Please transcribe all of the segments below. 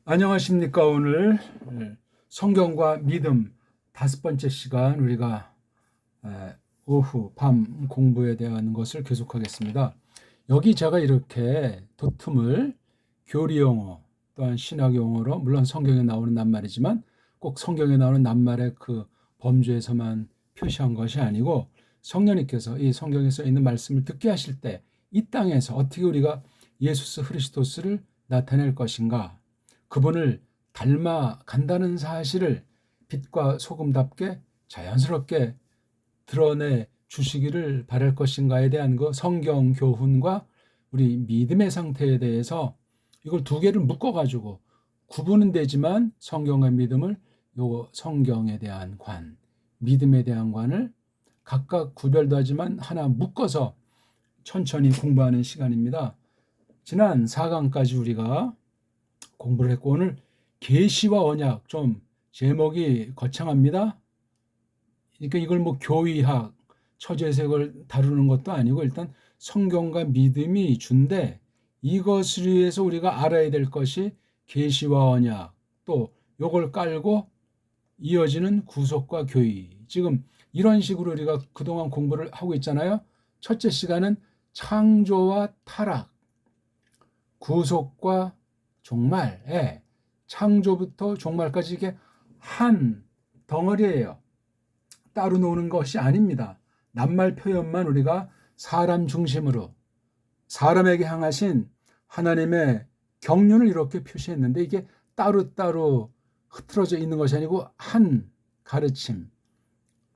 안녕하십니까. 오늘 성경과 믿음 5번째 시간 우리가 오후 밤 공부에 대한 것을 계속하겠습니다. 여기 제가 이렇게 도틈을 교리용어 또한 신학용어로 물론 성경에 나오는 낱말이지만 꼭 성경에 나오는 낱말의 그 범주에서만 표시한 것이 아니고 성령님께서 이 성경에 써 있는 말씀을 듣게 하실 때 이 땅에서 어떻게 우리가 예수 그리스도스를 나타낼 것인가, 그분을 닮아간다는 사실을 빛과 소금답게 자연스럽게 드러내 주시기를 바랄 것인가에 대한 그 성경 교훈과 우리 믿음의 상태에 대해서 이걸 두 개를 묶어가지고 구분은 되지만 성경과 믿음을 요 성경에 대한 관, 믿음에 대한 관을 각각 구별도 하지만 하나 묶어서 천천히 공부하는 시간입니다. 지난 4강까지 우리가 공부를 했고 오늘 계시와 언약, 좀 제목이 거창합니다. 그러니까 이걸 뭐 교의학, 처제색을 다루는 것도 아니고 일단 성경과 믿음이 준데 이것을 위해서 우리가 알아야 될 것이 계시와 언약, 또 요걸 깔고 이어지는 구속과 교의. 지금 이런 식으로 우리가 그동안 공부를 하고 있잖아요. 첫째 시간은 창조와 타락, 구속과 종말, 창조부터 종말까지 이게 한 덩어리예요. 따로 노는 것이 아닙니다. 낱말 표현만 우리가 사람 중심으로 사람에게 향하신 하나님의 경륜을 이렇게 표시했는데 이게 따로따로 흐트러져 있는 것이 아니고 한 가르침,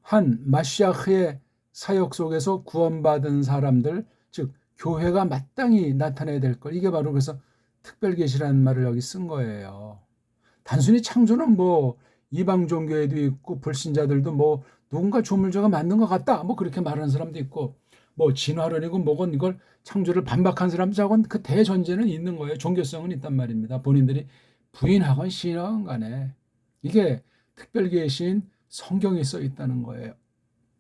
한 마시아흐의 사역 속에서 구원받은 사람들, 즉 교회가 마땅히 나타내야 될 것, 이게 바로 그래서 특별계시라는 말을 여기 쓴 거예요. 단순히 창조는 뭐 이방 종교에도 있고 불신자들도 뭐 누군가 조물주가 만든 것 같다 뭐 그렇게 말하는 사람도 있고, 뭐 진화론이고 뭐건 이걸 창조를 반박한 사람들하고는 그 대전제는 있는 거예요. 종교성은 있단 말입니다. 본인들이 부인하건 시인하건 간에 이게 특별계시인 성경에 써 있다는 거예요.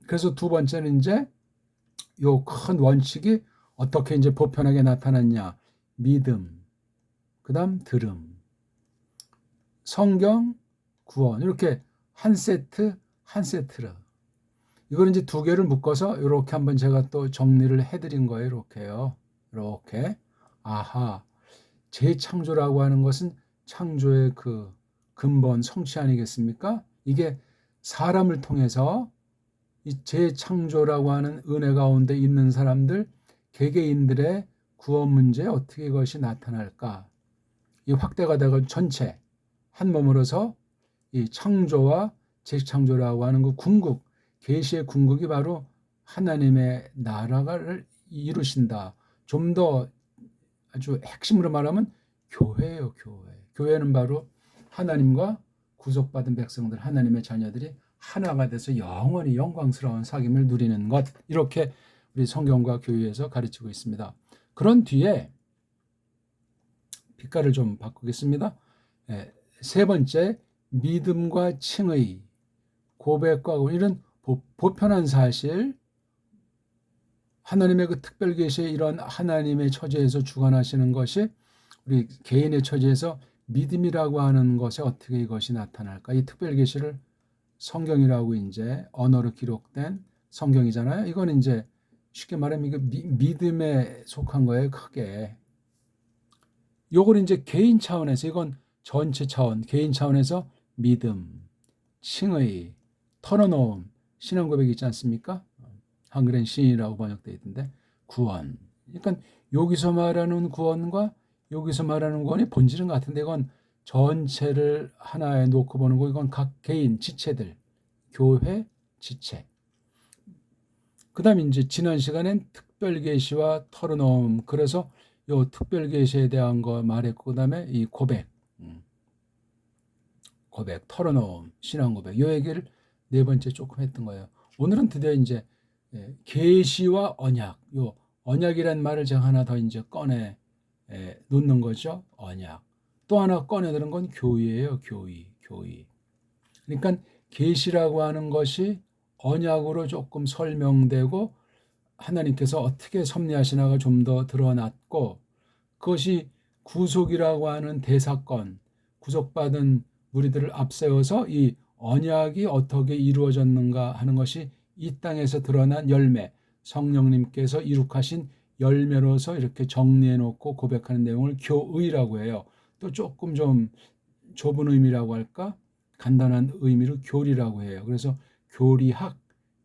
그래서 두 번째는 이제 요 큰 원칙이 어떻게 이제 보편하게 나타났냐, 믿음, 그다음 들음, 성경, 구원, 이렇게 한 세트 한 세트로 이걸 이제 두 개를 묶어서 이렇게 한번 제가 또 정리를 해드린 거예요. 이렇게요. 이렇게 아하, 재창조라고 하는 것은 창조의 그 근본 성취 아니겠습니까? 이게 사람을 통해서 이 재창조라고 하는 은혜 가운데 있는 사람들, 개개인들의 구원 문제에 어떻게 이것이 나타날까? 이 확대가 되고 전체 한 몸으로서 이 창조와 재창조라고 하는 그 궁극, 계시의 궁극이 바로 하나님의 나라를 이루신다. 좀 더 아주 핵심으로 말하면 교회예요, 교회. 교회는 바로 하나님과 구속받은 백성들, 하나님의 자녀들이 하나가 돼서 영원히 영광스러운 사귐을 누리는 것, 이렇게 우리 성경과 교회에서 가르치고 있습니다. 그런 뒤에 빛깔을 좀 바꾸겠습니다. 세 번째, 믿음과 칭의, 고백과 이런 보편한 사실, 하나님의 그 특별 계시의 이런 하나님의 처지에서 주관하시는 것이 우리 개인의 처지에서 믿음이라고 하는 것에 어떻게 이것이 나타날까? 이 특별 계시를 성경이라고 이제 언어로 기록된 성경이잖아요. 이건 이제 쉽게 말하면 이거 믿음에 속한 거예요, 크게. 요걸 이제 개인 차원에서, 이건 전체 차원, 개인 차원에서 믿음, 칭의, 털어놓음, 신앙 고백이 있지 않습니까? 한글엔 신이라고 번역되어 있던데, 구원. 그러니까 여기서 말하는 구원과 여기서 말하는 구원이 본질은 같은데 이건 전체를 하나에 놓고 보는 거, 이건 각 개인 지체들, 교회 지체. 그 다음에 이제 지난 시간엔 특별계시와 털어놓음, 그래서 요 특별계시에 대한 거 말했고, 그 다음에 이 고백, 털어놓음, 신앙 고백, 요 얘기를 네 번째 조금 했던 거예요. 오늘은 드디어 이제 계시와 언약, 요 언약이란 말을 제가 하나 더 이제 꺼내 놓는 거죠. 언약. 또 하나 꺼내 드는 건 교의예요. 교의. 그러니까 계시라고 하는 것이 언약으로 조금 설명되고 하나님께서 어떻게 섭리하시나가 좀 더 드러났고, 그것이 구속이라고 하는 대사건, 구속받은 무리들을 앞세워서 이 언약이 어떻게 이루어졌는가 하는 것이 이 땅에서 드러난 열매, 성령님께서 이룩하신 열매로서 이렇게 정리해 놓고 고백하는 내용을 교의라고 해요. 또 조금 좀 좁은 의미라고 할까? 간단한 의미로 교리라고 해요. 그래서 교리학,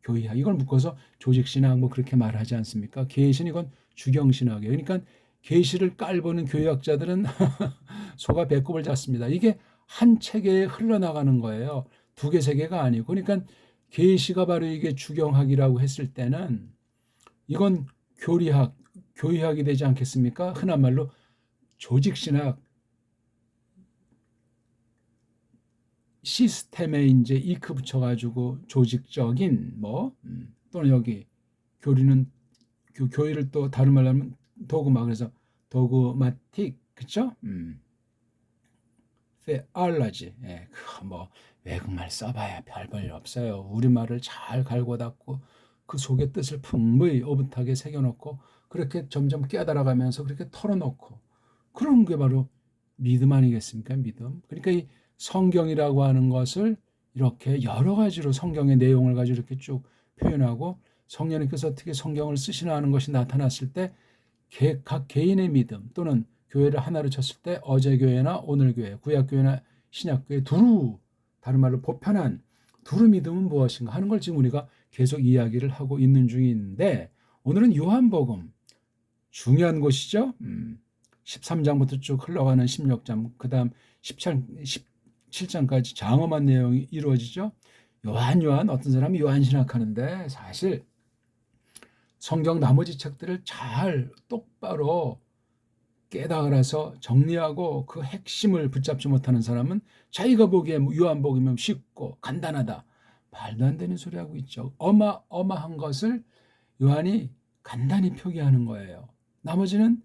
교의학 이걸 묶어서 조직신학 뭐 그렇게 말하지 않습니까? 계신 이건 주경신학이에요. 그러니까 계시를 깔보는 교회학자들은 소가 배꼽을 잡습니다. 이게 한 체계에 흘러나가는 거예요. 두 개, 세 개가 아니고. 그러니까 계시가 바로 이게 주경학이라고 했을 때는 이건 교리학, 교의학이 되지 않겠습니까? 흔한 말로 조직신학, 시스템에 이제 이크 붙여가지고 조직적인 뭐 또는 여기 교리는 교회를 또 다른 말로 하면 도그마 그래서 도그마틱 그쵸? theology 예, 뭐 외국말 써봐야 별 볼 없어요. 우리말을 잘 갈고 닦고 그 속의 뜻을 풍부히 오붓하게 새겨놓고 그렇게 점점 깨달아가면서 그렇게 털어놓고 그런 게 바로 믿음 아니겠습니까? 믿음. 그러니까 이 성경이라고 하는 것을 이렇게 여러 가지로 성경의 내용을 가지고 이렇게 쭉 표현하고 성령님께서 어떻게 성경을 쓰시나 하는 것이 나타났을 때 각 개인의 믿음 또는 교회를 하나로 쳤을 때 어제 교회나 오늘 교회, 구약 교회나 신약 교회 두루 다른 말로 보편한 두루 믿음은 무엇인가 하는 걸 지금 우리가 계속 이야기를 하고 있는 중인데 오늘은 요한복음 중요한 곳이죠. 13장부터 쭉 흘러가는 16장 그다음 17장까지 장엄한 내용이 이루어지죠. 요한 어떤 사람이 요한신학하는데 사실 성경 나머지 책들을 잘 똑바로 깨달아서 정리하고 그 핵심을 붙잡지 못하는 사람은 자기가 보기에 요한복음이면 쉽고 간단하다. 말도 안 되는 소리 하고 있죠. 어마어마한 것을 요한이 간단히 표기하는 거예요. 나머지는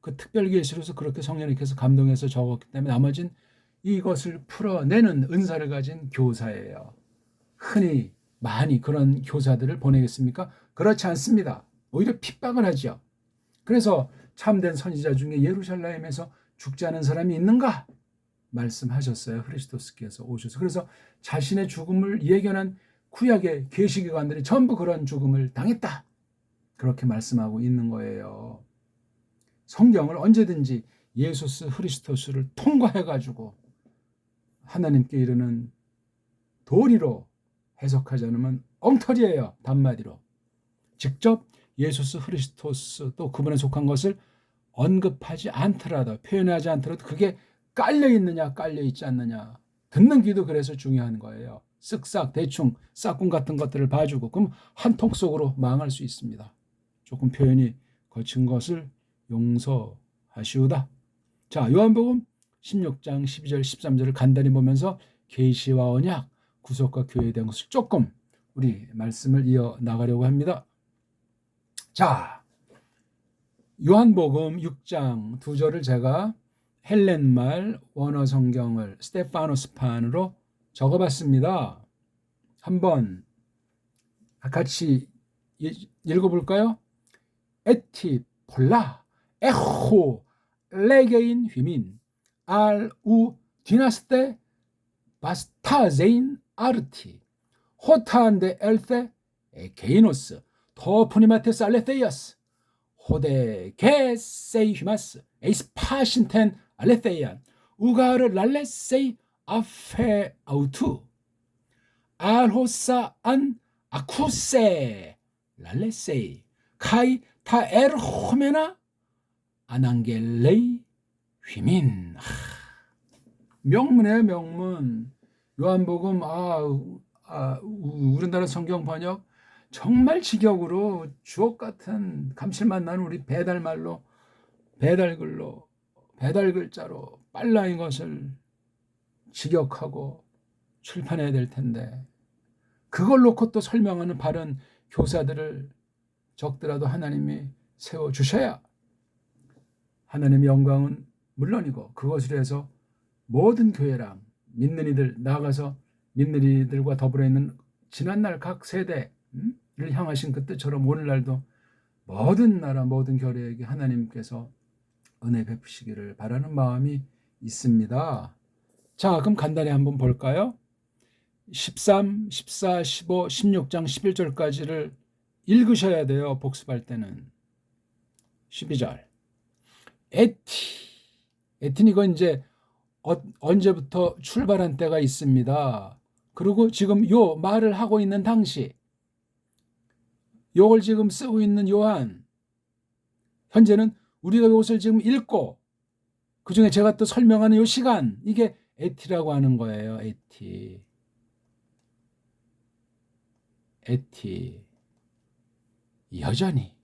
그 특별 계시로서 그렇게 성령님께서 감동해서 적었기 때문에 나머지는 이것을 풀어내는 은사를 가진 교사예요. 흔히 많이 그런 교사들을 보내겠습니까? 그렇지 않습니다. 오히려 핍박을 하죠. 그래서 참된 선지자 중에 예루살렘에서 죽지 않은 사람이 있는가? 말씀하셨어요. 그리스도께서 오셔서. 그래서 자신의 죽음을 예견한 구약의 계시기관들이 전부 그런 죽음을 당했다. 그렇게 말씀하고 있는 거예요. 성경을 언제든지 예수스 그리스도스를 통과해가지고 하나님께 이르는 도리로 해석하지 않으면 엉터리예요. 단마디로. 직접 예수스 그리스도스 또 그분에 속한 것을 언급하지 않더라도 표현하지 않더라도 그게 깔려 있느냐 깔려 있지 않느냐 듣는 귀도 그래서 중요한 거예요. 쓱싹 대충 싹군 같은 것들을 봐주고 그럼 한 통 속으로 망할 수 있습니다. 조금 표현이 거친 것을 용서하시오다. 자, 요한복음 16장 12절 13절을 간단히 보면서 계시와 언약 구속과 교회에 대한 것을 조금 우리 말씀을 이어 나가려고 합니다. 자, 요한복음 6장 2절을 제가 헬렌말 원어 성경을 스테파노스판으로 적어봤습니다. 한번 같이 읽어볼까요? 에티 폴라 에호 레게인 휘민 알우 디나스테 바스타제인 아르티 호타한데 엘테 게이노스 토프니마테스 알레테이아스 호데 게세이 휘마스 에이스 파신텐 알레테이안 우가르 랄레세이 아페 아우투 알호사 안 아쿠세 랄레세이 카이 타 에르호메나 아난겔레이 휘민. 명문이에요. 명문. 요한복음 우리나라 성경 번역 정말 직역으로 주옥 같은 감칠맛 나는 우리 배달말로 배달글로 배달글자로 빨라인 것을 직역하고 출판해야 될 텐데 그걸 놓고 또 설명하는 바른 교사들을 적더라도 하나님이 세워주셔야 하나님의 영광은 물론이고 그것을 해서 모든 교회랑 믿는 이들 나아가서 믿는 이들과 더불어 있는 지난날 각 세대를 향하신 그 뜻처럼 오늘날도 모든 나라 모든 교회에게 하나님께서 은혜 베푸시기를 바라는 마음이 있습니다. 자, 그럼 간단히 한번 볼까요? 13, 14, 15, 16장 11절까지를 읽으셔야 돼요. 복습할 때는. 12절. 에티. 에티는 이건 이제 언제부터 출발한 때가 있습니다. 그리고 지금 요 말을 하고 있는 당시, 요걸 지금 쓰고 있는 요한, 현재는 우리가 이것을 지금 읽고 그 중에 제가 또 설명하는 요 시간, 이게 에티라고 하는 거예요. 에티. 에티. 여전히.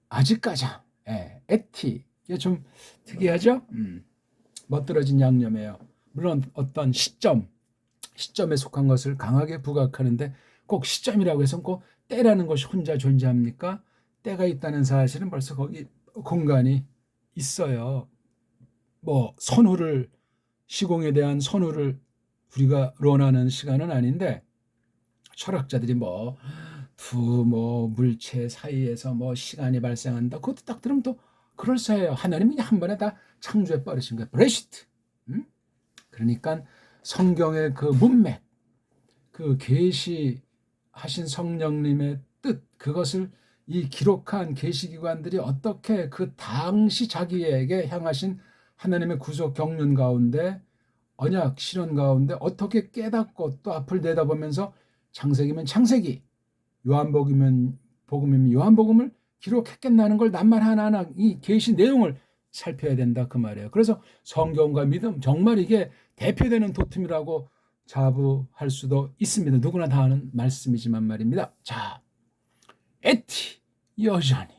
아직까지. 에티. 이게 좀 특이하죠? 멋들어진 양념이에요. 물론 어떤 시점에 속한 것을 강하게 부각하는데 꼭 시점이라고 해서 꼭 때라는 것이 혼자 존재합니까? 때가 있다는 사실은 벌써 거기 공간이 있어요. 뭐 시공에 대한 선후를 우리가 론하는 시간은 아닌데 철학자들이 두 물체 사이에서 시간이 발생한다. 그것도 딱 들으면 또 그럴싸해요. 하나님이 그냥 한 번에 다 창조해 버리신 거예요. 브레시트. 그러니까 성경의 그 문맥, 그 계시하신 성령님의 뜻, 그것을 이 기록한 계시기관들이 어떻게 그 당시 자기에게 향하신 하나님의 구속 경륜 가운데, 언약 실현 가운데 어떻게 깨닫고 또 앞을 내다보면서 창세기면 창세기, 요한복음이면 요한복음을 기록했겠나는 걸 낱말 하나하나 이 계시 내용을 살펴야 된다 그 말이에요. 그래서 성경과 믿음, 정말 이게 대표되는 도tum이라고 자부할 수도 있습니다. 누구나 다 아는 말씀이지만 말입니다. 자, 에티 여전히.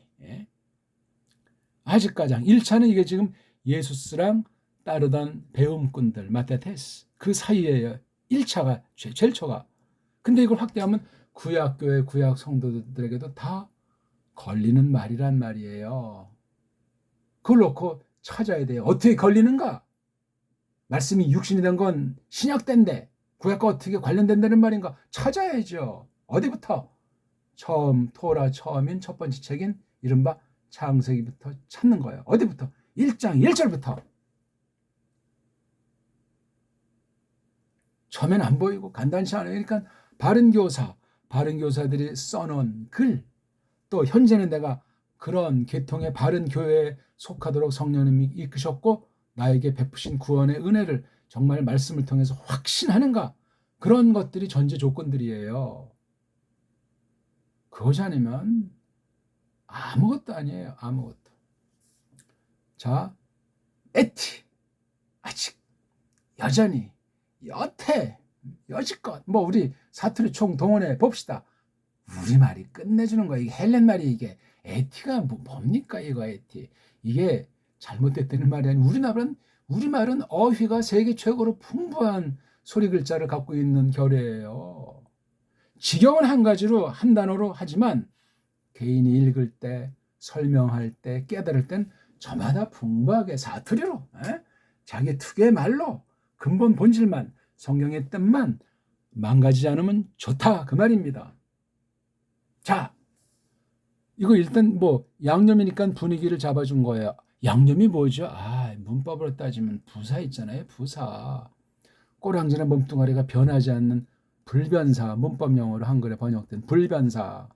아직까지 1차는 이게 지금 예수스랑 따르던 배움꾼들 마테테스 그 사이에 1차가 제일 초가. 근데 이걸 확대하면 구약교회 구약 성도들에게도 다 걸리는 말이란 말이에요. 그걸 놓고 찾아야 돼요. 어떻게 걸리는가? 말씀이 육신이 된 건 신약 때인데 구약과 어떻게 관련된다는 말인가? 찾아야죠. 어디부터? 토라 처음인 첫 번째 책인 이른바 창세기부터 찾는 거예요. 어디부터? 1장 1절부터. 처음엔 안 보이고 간단치 않아요. 그러니까 바른 교사들이 써놓은 글, 또 현재는 내가 그런 계통의 바른 교회에 속하도록 성령님이 이끄셨고 나에게 베푸신 구원의 은혜를 정말 말씀을 통해서 확신하는가? 그런 것들이 전제 조건들이에요. 그것이 아니면 아무것도 아니에요. 아무것도. 자, 에티. 아직 여전히 여지껏 우리 사투리 총동원해 봅시다. 우리말이 끝내주는 거야. 이게 헬렌 말이 이게 에티가 뭡니까 이거 에티. 이게 잘못됐다는 말이 아니고 우리말은 어휘가 세계 최고로 풍부한 소리 글자를 갖고 있는 결의예요. 직역은 한 가지로 한 단어로 하지만 개인이 읽을 때 설명할 때 깨달을 땐 저마다 풍부하게 사투리로 자기 특유의 말로 근본 본질만 성경의 뜻만 망가지지 않으면 좋다 그 말입니다. 자, 이거 일단 양념이니까 분위기를 잡아준 거예요. 양념이 뭐죠? 문법으로 따지면 부사 있잖아요. 부사. 꼬랑지나 몸뚱아리가 변하지 않는 불변사, 문법 용어로 한글에 번역된 불변사.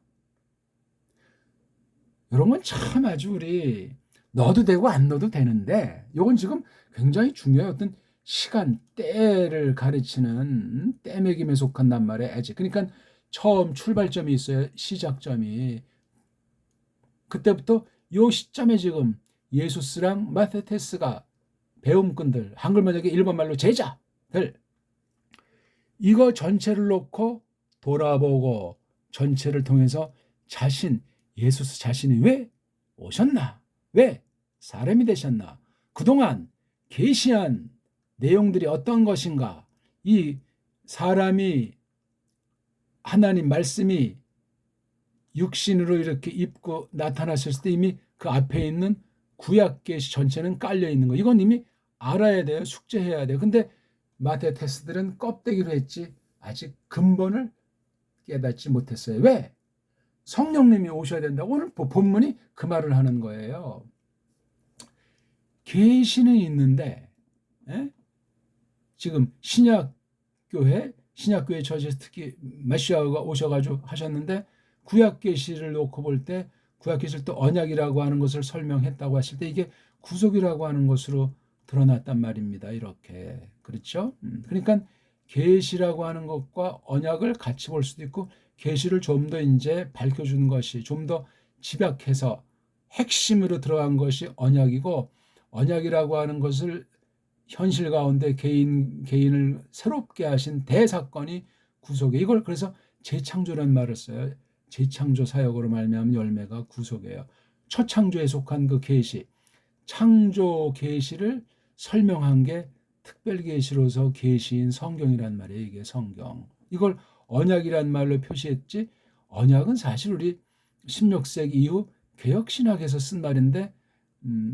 이런 건 참 아주 우리 넣어도 되고 안 넣어도 되는데 이건 지금 굉장히 중요해요. 어떤 시간, 때를 가르치는 때매김에 속한단 말이에요. 그러니까 처음 출발점이 있어요. 시작점이. 그때부터 이 시점에 지금 예수스랑 마테테스가 배움꾼들, 한글 번역의 일본말로 제자들, 이거 전체를 놓고 돌아보고 전체를 통해서 예수 자신이 왜 오셨나? 왜 사람이 되셨나? 그동안 계시한 내용들이 어떤 것인가? 이 사람이 하나님 말씀이 육신으로 이렇게 입고 나타났을 때 이미 그 앞에 있는 구약 계시 전체는 깔려 있는 거. 이건 이미 알아야 돼요. 숙제해야 돼요. 근데 마테테스들은 껍데기로 했지 아직 근본을 깨닫지 못했어요. 왜? 성령님이 오셔야 된다고 오늘 본문이 그 말을 하는 거예요. 계시는 있는데 지금 신약교회 처지에서 특히 메시아가 오셔가지고 하셨는데 구약 계시를 놓고 볼 때 구약 계시를 또 언약이라고 하는 것을 설명했다고 하실 때 이게 구속이라고 하는 것으로 드러났단 말입니다. 이렇게 그렇죠? 그러니까 계시라고 하는 것과 언약을 같이 볼 수도 있고 계시를 좀 더 이제 밝혀주는 것이 좀 더 집약해서 핵심으로 들어간 것이 언약이고 언약이라고 하는 것을 현실 가운데 개인을 새롭게 하신 대사건이 구속이에요. 이걸 그래서 재창조라는 말을 써요. 재창조 사역으로 말미암은 열매가 구속이에요. 첫 창조에 속한 그 계시, 창조 계시를 설명한 게 특별 계시로서 계시인 성경이란 말이에요. 이게 성경. 이걸 언약이란 말로 표시했지. 언약은 사실 우리 16세기 이후 개혁신학에서 쓴 말인데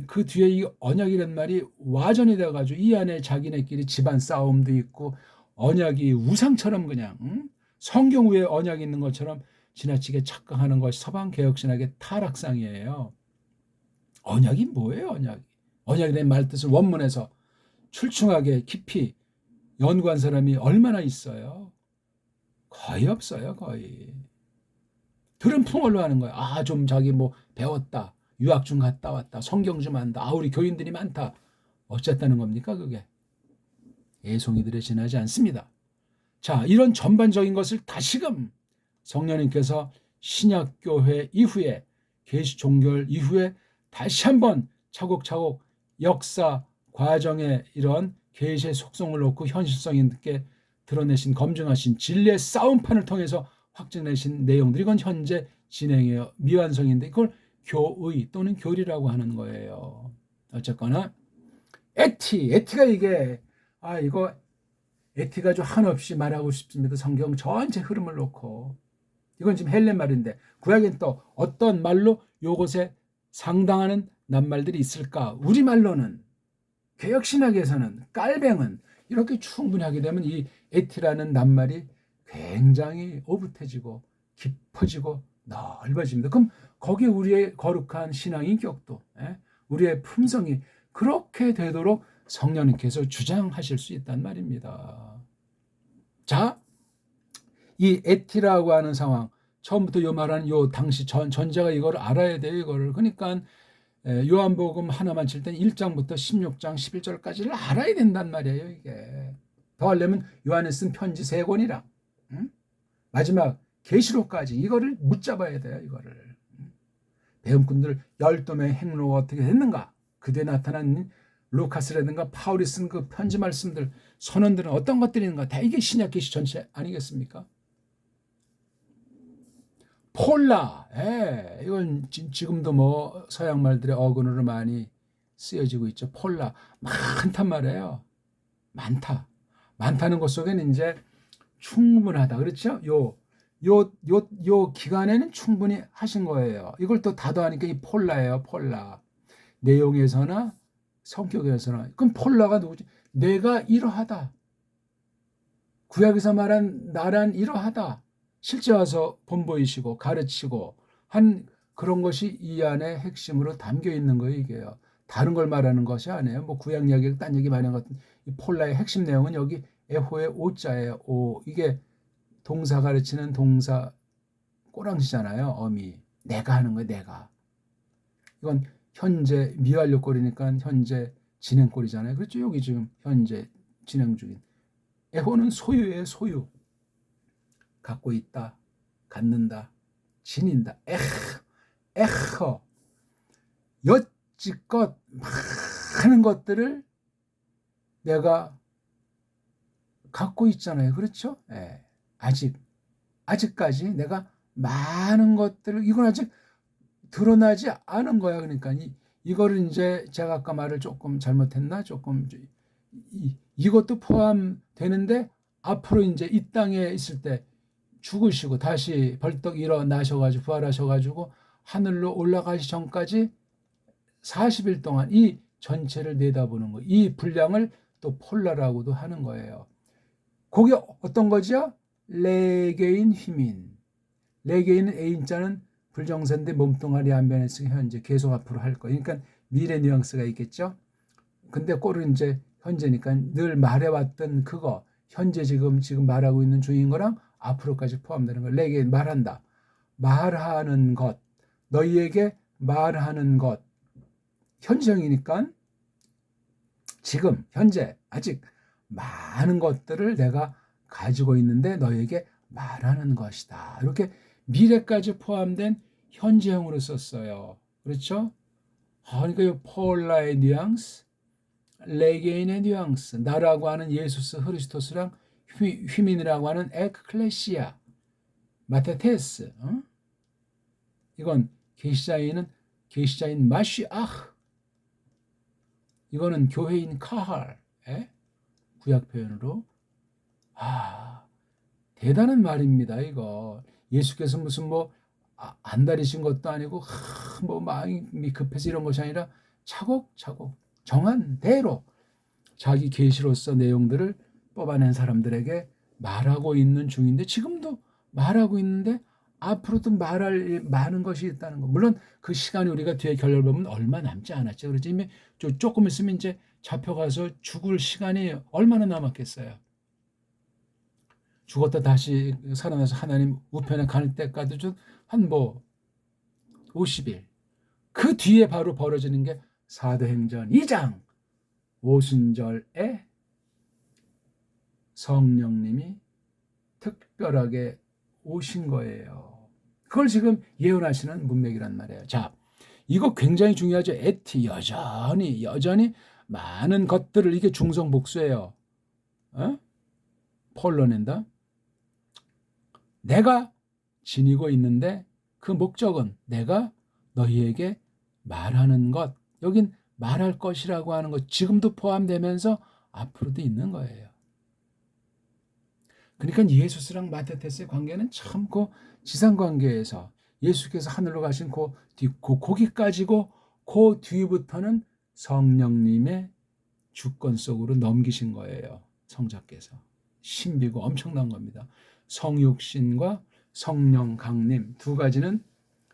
그 뒤에 이 언약이란 말이 와전이 돼가지고 이 안에 자기네끼리 집안 싸움도 있고 언약이 우상처럼 그냥 성경 위에 언약이 있는 것처럼 지나치게 착각하는 것이 서방 개혁신학의 타락상이에요. 언약이 뭐예요? 언약이라는 말 뜻을 원문에서 출중하게 깊이 연구한 사람이 얼마나 있어요? 거의 없어요. 거의. 들은 풍월로 하는 거야. 아, 좀 자기 뭐 배웠다. 유학 좀 갔다 왔다. 성경 좀 안다. 아, 우리 교인들이 많다. 어쨌다는 겁니까 그게? 애송이들에 지나지 않습니다. 자, 이런 전반적인 것을 다시금 성령님께서 신약교회 이후에 계시 종결 이후에 다시 한번 차곡차곡 역사 과정에 이런 계시의 속성을 놓고 현실성 있게 드러내신 검증하신 진리의 싸움판을 통해서 확증내신 내용들 이건 현재 진행해요. 미완성인데 이걸 교의 또는 교리라고 하는 거예요. 어쨌거나 에티가 이게 이거 에티가 좀 한없이 말하고 싶습니다. 성경 전체 흐름을 놓고 이건 지금 헬렌 말인데 구약엔 또 어떤 말로 요것에 상당하는 낱말들이 있을까? 우리말로는 개혁신학에서는 깔뱅은 이렇게 충분히 하게 되면 이 에티라는 낱말이 굉장히 오붓해지고 깊어지고 넓어집니다. 그럼 거기에 우리의 거룩한 신앙 인격도 우리의 품성이 그렇게 되도록 성령님께서 주장하실 수 있단 말입니다. 자, 이 에티라고 하는 상황 처음부터 요 말하는 요 당시 전제가 이걸 알아야 돼요. 이거를 그러니까 요한복음 하나만 칠 땐 1장부터 16장 11절까지를 알아야 된단 말이에요. 이게 더 하려면 요한이 쓴 편지 3권이랑 마지막 계시록까지 이거를 붙잡아야 돼요. 이거를 배움꾼들 12명의 행로가 어떻게 됐는가 그 뒤에 나타난 루카스라든가 파울이 쓴 그 편지 말씀들 선언들은 어떤 것들이 있는가 다 이게 신약 계시 전체 아니겠습니까? 폴라, 이건 지금도 뭐 서양 말들의 어근으로 많이 쓰여지고 있죠. 폴라 많단 말이에요. 많다는 것 속에는 이제 충분하다, 그렇죠? 요 기간에는 충분히 하신 거예요. 이걸 또 다 더하니까 이 폴라예요. 폴라 내용에서나 성격에서나. 그럼 폴라가 누구지? 내가 이러하다. 구약에서 말한 나란 이러하다. 실제 와서 본보이시고 가르치고 한 그런 것이 이 안에 핵심으로 담겨 있는 거예요. 이게요. 다른 걸 말하는 것이 아니에요. 뭐 구약 이야기, 딴 얘기 많이 하는 것 같은 이 폴라의 핵심 내용은 여기 에호의 오자예요. 오, 이게 동사 가르치는 동사 꼬랑지잖아요. 어미. 내가 하는 거예요. 내가. 이건 현재 미완료꼴이니까 현재 진행꼴이잖아요. 그렇죠? 여기 지금 현재 진행 중인. 에호는 소유예요. 소유. 갖고 있다. 갖는다. 지닌다. 에허. 여지껏 많은 것들을 내가 갖고 있잖아요. 그렇죠? 아직까지 내가 많은 것들을 이건 아직 드러나지 않은 거야. 그러니까 이거를 이제 제가 아까 말을 조금 잘못했나? 조금 이것도 포함되는데 앞으로 이제 이 땅에 있을 때 죽으시고 다시 벌떡 일어나셔가지고 부활하셔가지고 하늘로 올라가시 전까지 40일 동안 이 전체를 내다보는 거. 이 분량을 또 폴라라고도 하는 거예요. 그게 어떤 거죠? 레게인 휘민. 레게인은 A인자는 불정사인데 몸뚱아리 안 변했으니 현재 계속 앞으로 할 거예요. 그러니까 미래 뉘앙스가 있겠죠. 근데 꼴은 이제 현재니까 늘 말해왔던 그거, 현재 지금 말하고 있는 중인 거랑 앞으로까지 포함되는 걸 내게 말한다. 말하는 것, 너희에게 말하는 것. 현재형이니까 지금 현재 아직 많은 것들을 내가 가지고 있는데 너희에게 말하는 것이다. 이렇게 미래까지 포함된 현재형으로 썼어요. 그렇죠? 그러니까 이 폴라의 뉘앙스, 레게인의 뉘앙스, 나라고 하는 예수스 흐리스토스랑 휘민이라고 하는 에클레시아, 마테테스. 이건 계시자인 마시아흐. 이거는 교회인 카할. 구약 표현으로. 대단한 말입니다. 이거 예수께서 무슨 안달이신 것도 아니고 마음이 급해서 이런 것이 아니라 차곡차곡 정한 대로 자기 계시로서 내용들을 뽑아낸 사람들에게 말하고 있는 중인데, 지금도 말하고 있는데 앞으로도 말할 많은 것이 있다는 거. 물론 그 시간이 우리가 뒤에 결론을 보면 얼마 남지 않았죠. 그렇지 이미 조금 있으면 이제 잡혀가서 죽을 시간이 얼마나 남았겠어요. 죽었다 다시 살아나서 하나님 우편에 갈 때까지 한 50일. 그 뒤에 바로 벌어지는 게 사도행전 2장 오순절에 성령님이 특별하게 오신 거예요. 그걸 지금 예언하시는 문맥이란 말이에요. 자, 이거 굉장히 중요하죠. 에티 여전히 많은 것들을, 이게 중성복수예요. 폴로낸다. 내가 지니고 있는데 그 목적은 내가 너희에게 말하는 것, 여긴 말할 것이라고 하는 것, 지금도 포함되면서 앞으로도 있는 거예요. 그러니까 예수스랑 마테테스의 관계는 참 그 지상관계에서 예수께서 하늘로 가신 거기까지고 그 뒤부터는 성령님의 주권 속으로 넘기신 거예요. 성자께서. 신비고 엄청난 겁니다. 성육신과 성령 강림 두 가지는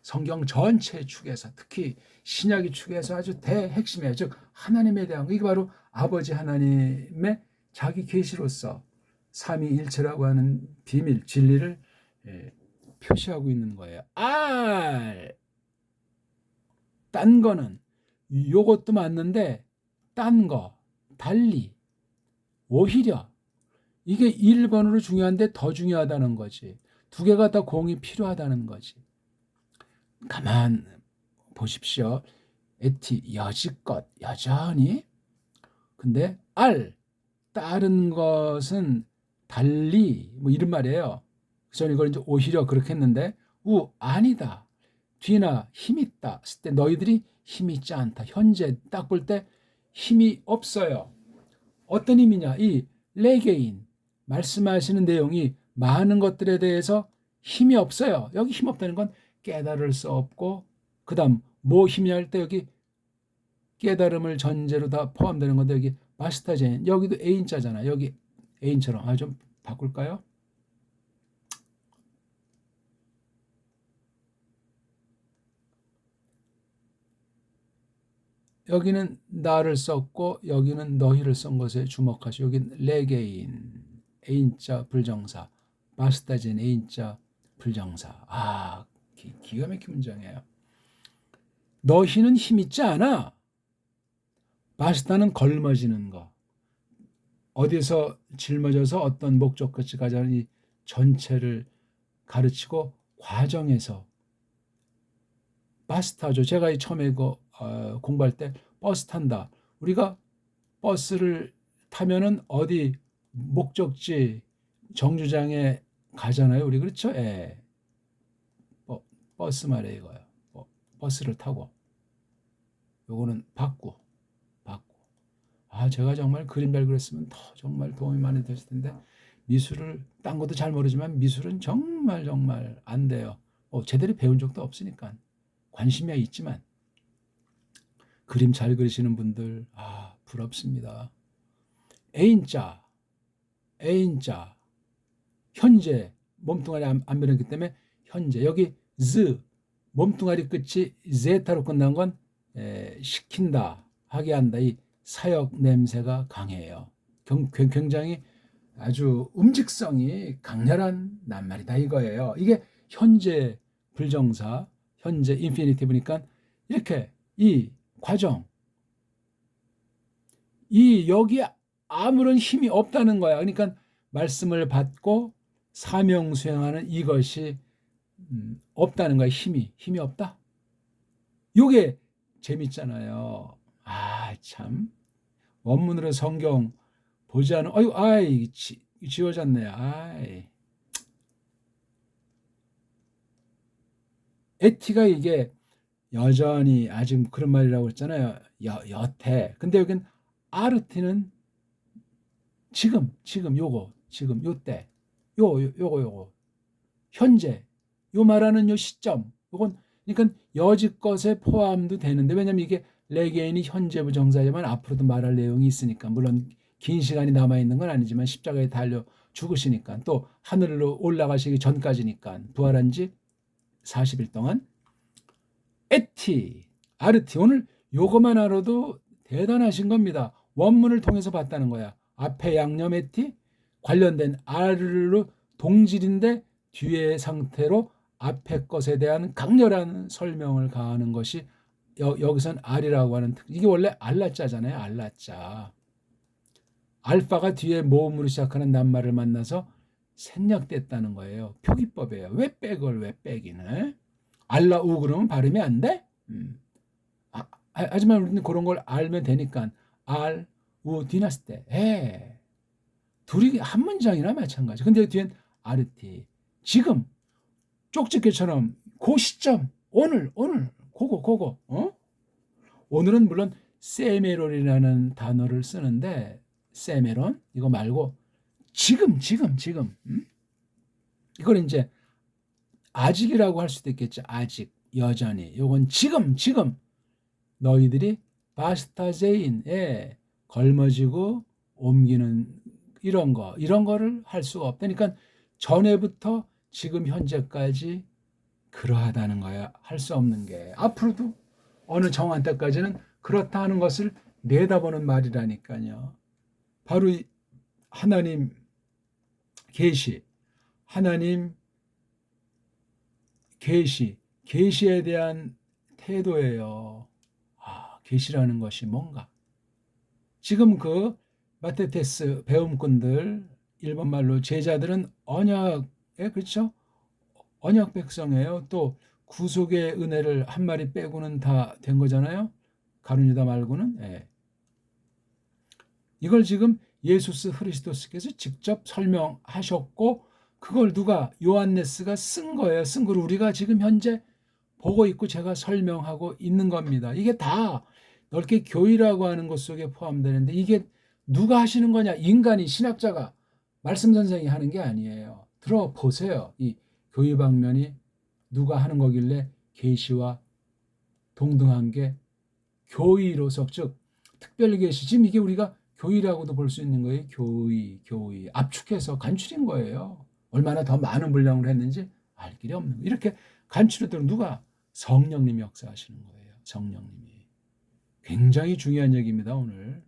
성경 전체 축에서, 특히 신약의 축에서 아주 대핵심이에요. 즉 하나님에 대한 거, 이게 바로 아버지 하나님의 자기 계시로서 삼위일체라고 하는 비밀, 진리를 표시하고 있는 거예요. 딴 거는 요것도 맞는데 딴 거, 달리, 오히려 이게 1번으로 중요한데 더 중요하다는 거지. 두 개가 다 공이 필요하다는 거지. 가만 보십시오. 에티 여지껏 여전히. 근데 다른 것은 달리 이런 말이에요. 그래서 이걸 이제 오히려 그렇게 했는데 아니다. 뒤나 힘 있다 했을 때 너희들이 힘이 있지 않다. 현재 딱 볼 때 힘이 없어요. 어떤 힘이냐? 이 레게인 말씀하시는 내용이 많은 것들에 대해서 힘이 없어요. 여기 힘 없다는 건 깨달을 수 없고, 그 다음 힘이 할 때 여기 깨달음을 전제로 다 포함되는 건데, 여기 마스타제인, 여기도 A인자잖아. 여기 A인처럼. 좀 바꿀까요? 여기는 나를 썼고 여기는 너희를 쓴 것에 주목하시오. 여기는 레게인 A인자 불정사, 마스타제인 A인자 불정사. 기가 막힌 문장이에요. 너희는 힘 있지 않아. 마스타는 걸머지는 거. 어디서 짊어져서 어떤 목적까지 가자는 이 전체를 가르치고 과정에서 마스타죠. 제가 처음에 공부할 때 버스 탄다. 우리가 버스를 타면은 어디 목적지 정류장에 가잖아요. 우리 그렇죠? 버스 말이에요. 이거요. 버스를 타고. 요거는 받고. 제가 정말 그림 잘 그렸으면 더 정말 도움이 많이 됐을 텐데, 미술을 딴 것도 잘 모르지만 미술은 정말 안 돼요. 제대로 배운 적도 없으니까. 관심이야 있지만 그림 잘 그리시는 분들 부럽습니다. A인자 현재 몸뚱아리 안 변했기 때문에 현재. 여기 Z 몸뚱아리 끝이 제타로 끝난 건 시킨다, 하게 한다. 이 사역 냄새가 강해요. 굉장히 아주 음직성이 강렬한 낱말이다 이거예요. 이게 현재 불정사, 현재 인피니티브니까 이렇게 이 과정, 이 여기에 아무런 힘이 없다는 거야. 그러니까 말씀을 받고 사명 수행하는 이것이 없다는 거야. 힘이 없다. 요게 재밌잖아요. 아, 참. 원문으로 성경 보지 않은, 아이, 지워졌네. 아이. 에티가 이게 여전히 아직 그런 말이라고 했잖아요. 여태. 근데 여긴 아르티는 지금 요때, 요거. 현재, 요 말하는 요 시점, 요건, 그러니까 여지껏에 포함도 되는데, 왜냐면 이게 레게인이 현재부 정사지만 앞으로도 말할 내용이 있으니까, 물론 긴 시간이 남아있는 건 아니지만 십자가에 달려 죽으시니까, 또 하늘로 올라가시기 전까지니까, 부활한 지 40일 동안, 에티, 아르티, 오늘 요거만 알아도 대단하신 겁니다. 원문을 통해서 봤다는 거야. 앞에 양념 에티, 관련된 아르로 동질인데 뒤의 상태로 앞에 것에 대한 강렬한 설명을 가하는 것이 여기선 알이라고 하는 이게 원래 알라자잖아요. 알라자. 알파가 뒤에 모음으로 시작하는 낱말을 만나서 생략됐다는 거예요. 표기법이에요. 왜 왜 빼기는? 알라우 그러면 발음이 안 돼? 하지만 우리는 그런 걸 알면 되니까 우 디나스테. 둘이 한 문장이나 마찬가지. 근데 뒤엔 아르티. 지금 쪽집게처럼 그 시점 오늘 그거 오늘은 물론 세메론이라는 단어를 쓰는데 세메론 이거 말고 지금 이걸 이제 아직이라고 할 수도 있겠죠. 아직 여전히 요건 지금 너희들이 바스타제인에 걸머지고 옮기는 이런 거를 할 수가 없다. 그러니까 전에부터 지금 현재까지 그러하다는 거야. 할 수 없는 게 앞으로도 어느 정한 때까지는 그렇다 하는 것을 내다보는 말이라니까요. 바로 하나님 계시, 하나님 계시에 대한 태도예요. 계시라는 것이 뭔가. 지금 그 마테테스 배움꾼들 일본 말로 제자들은 언약에 그렇죠? 언약 백성이에요. 또 구속의 은혜를 한 마리 빼고는 다 된 거잖아요. 가룟유다 말고는. 예. 이걸 지금 예수스 그리스도스께서 직접 설명하셨고 그걸 누가 요한네스가 쓴 거예요. 쓴 걸 우리가 지금 현재 보고 있고 제가 설명하고 있는 겁니다. 이게 다 넓게 교의라고 하는 것 속에 포함되는데 이게 누가 하시는 거냐? 인간이 신학자가 말씀 선생이 하는 게 아니에요. 들어보세요. 이 교의 방면이 누가 하는 거길래 계시와 동등한 게 교의로서 즉 특별 계시 지금 이게 우리가 교의라고도 볼 수 있는 거예요. 교의 압축해서 간추린 거예요. 얼마나 더 많은 분량을 했는지 알 길이 없는 거예요. 이렇게 간추렸더니 누가 성령님이 역사하시는 거예요. 성령님이 굉장히 중요한 얘기입니다. 오늘.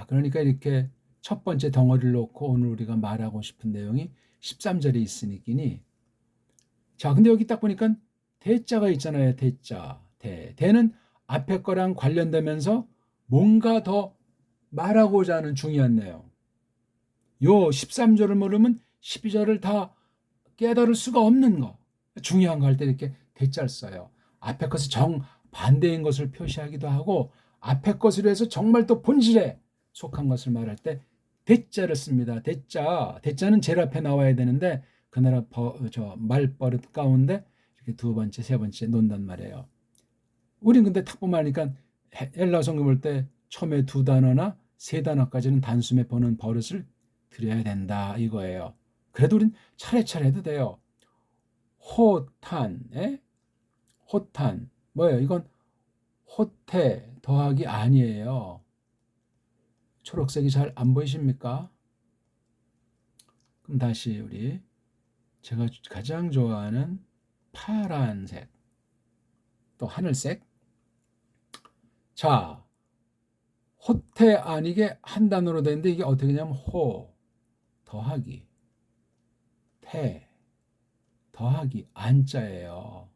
그러니까 이렇게 첫 번째 덩어리를 놓고 오늘 우리가 말하고 싶은 내용이 13절에 있으니끼니 자 근데 여기 딱 보니까 대자가 있잖아요. 대는 앞에 거랑 관련되면서 뭔가 더 말하고자 하는 중요한 내용. 요 13절을 모르면 12절을 다 깨달을 수가 없는 거. 중요한 거 할 때 이렇게 대자를 써요. 앞에 것이 정반대인 것을 표시하기도 하고 앞에 것으로 해서 정말 또 본질에 속한 것을 말할 때 대자를 씁니다. 대자는 제일 앞에 나와야 되는데 그 나라 말버릇 가운데 이렇게 두 번째, 세 번째 논단 말이에요. 우린 근데 탁 보면 하니까 헬라 성경 볼 때 처음에 두 단어나 세 단어까지는 단숨에 보는 버릇을 들여야 된다 이거예요. 그래도 우린 차례차례 해도 돼요. 호탄 뭐예요? 이건 호태 더하기 아니에요. 초록색이 잘 안 보이십니까? 그럼 다시 우리 제가 가장 좋아하는 파란색 또 하늘색 자, 호태 아니게 한 단어로 되는데 이게 어떻게 되냐면 호 더하기 태 더하기 안자예요.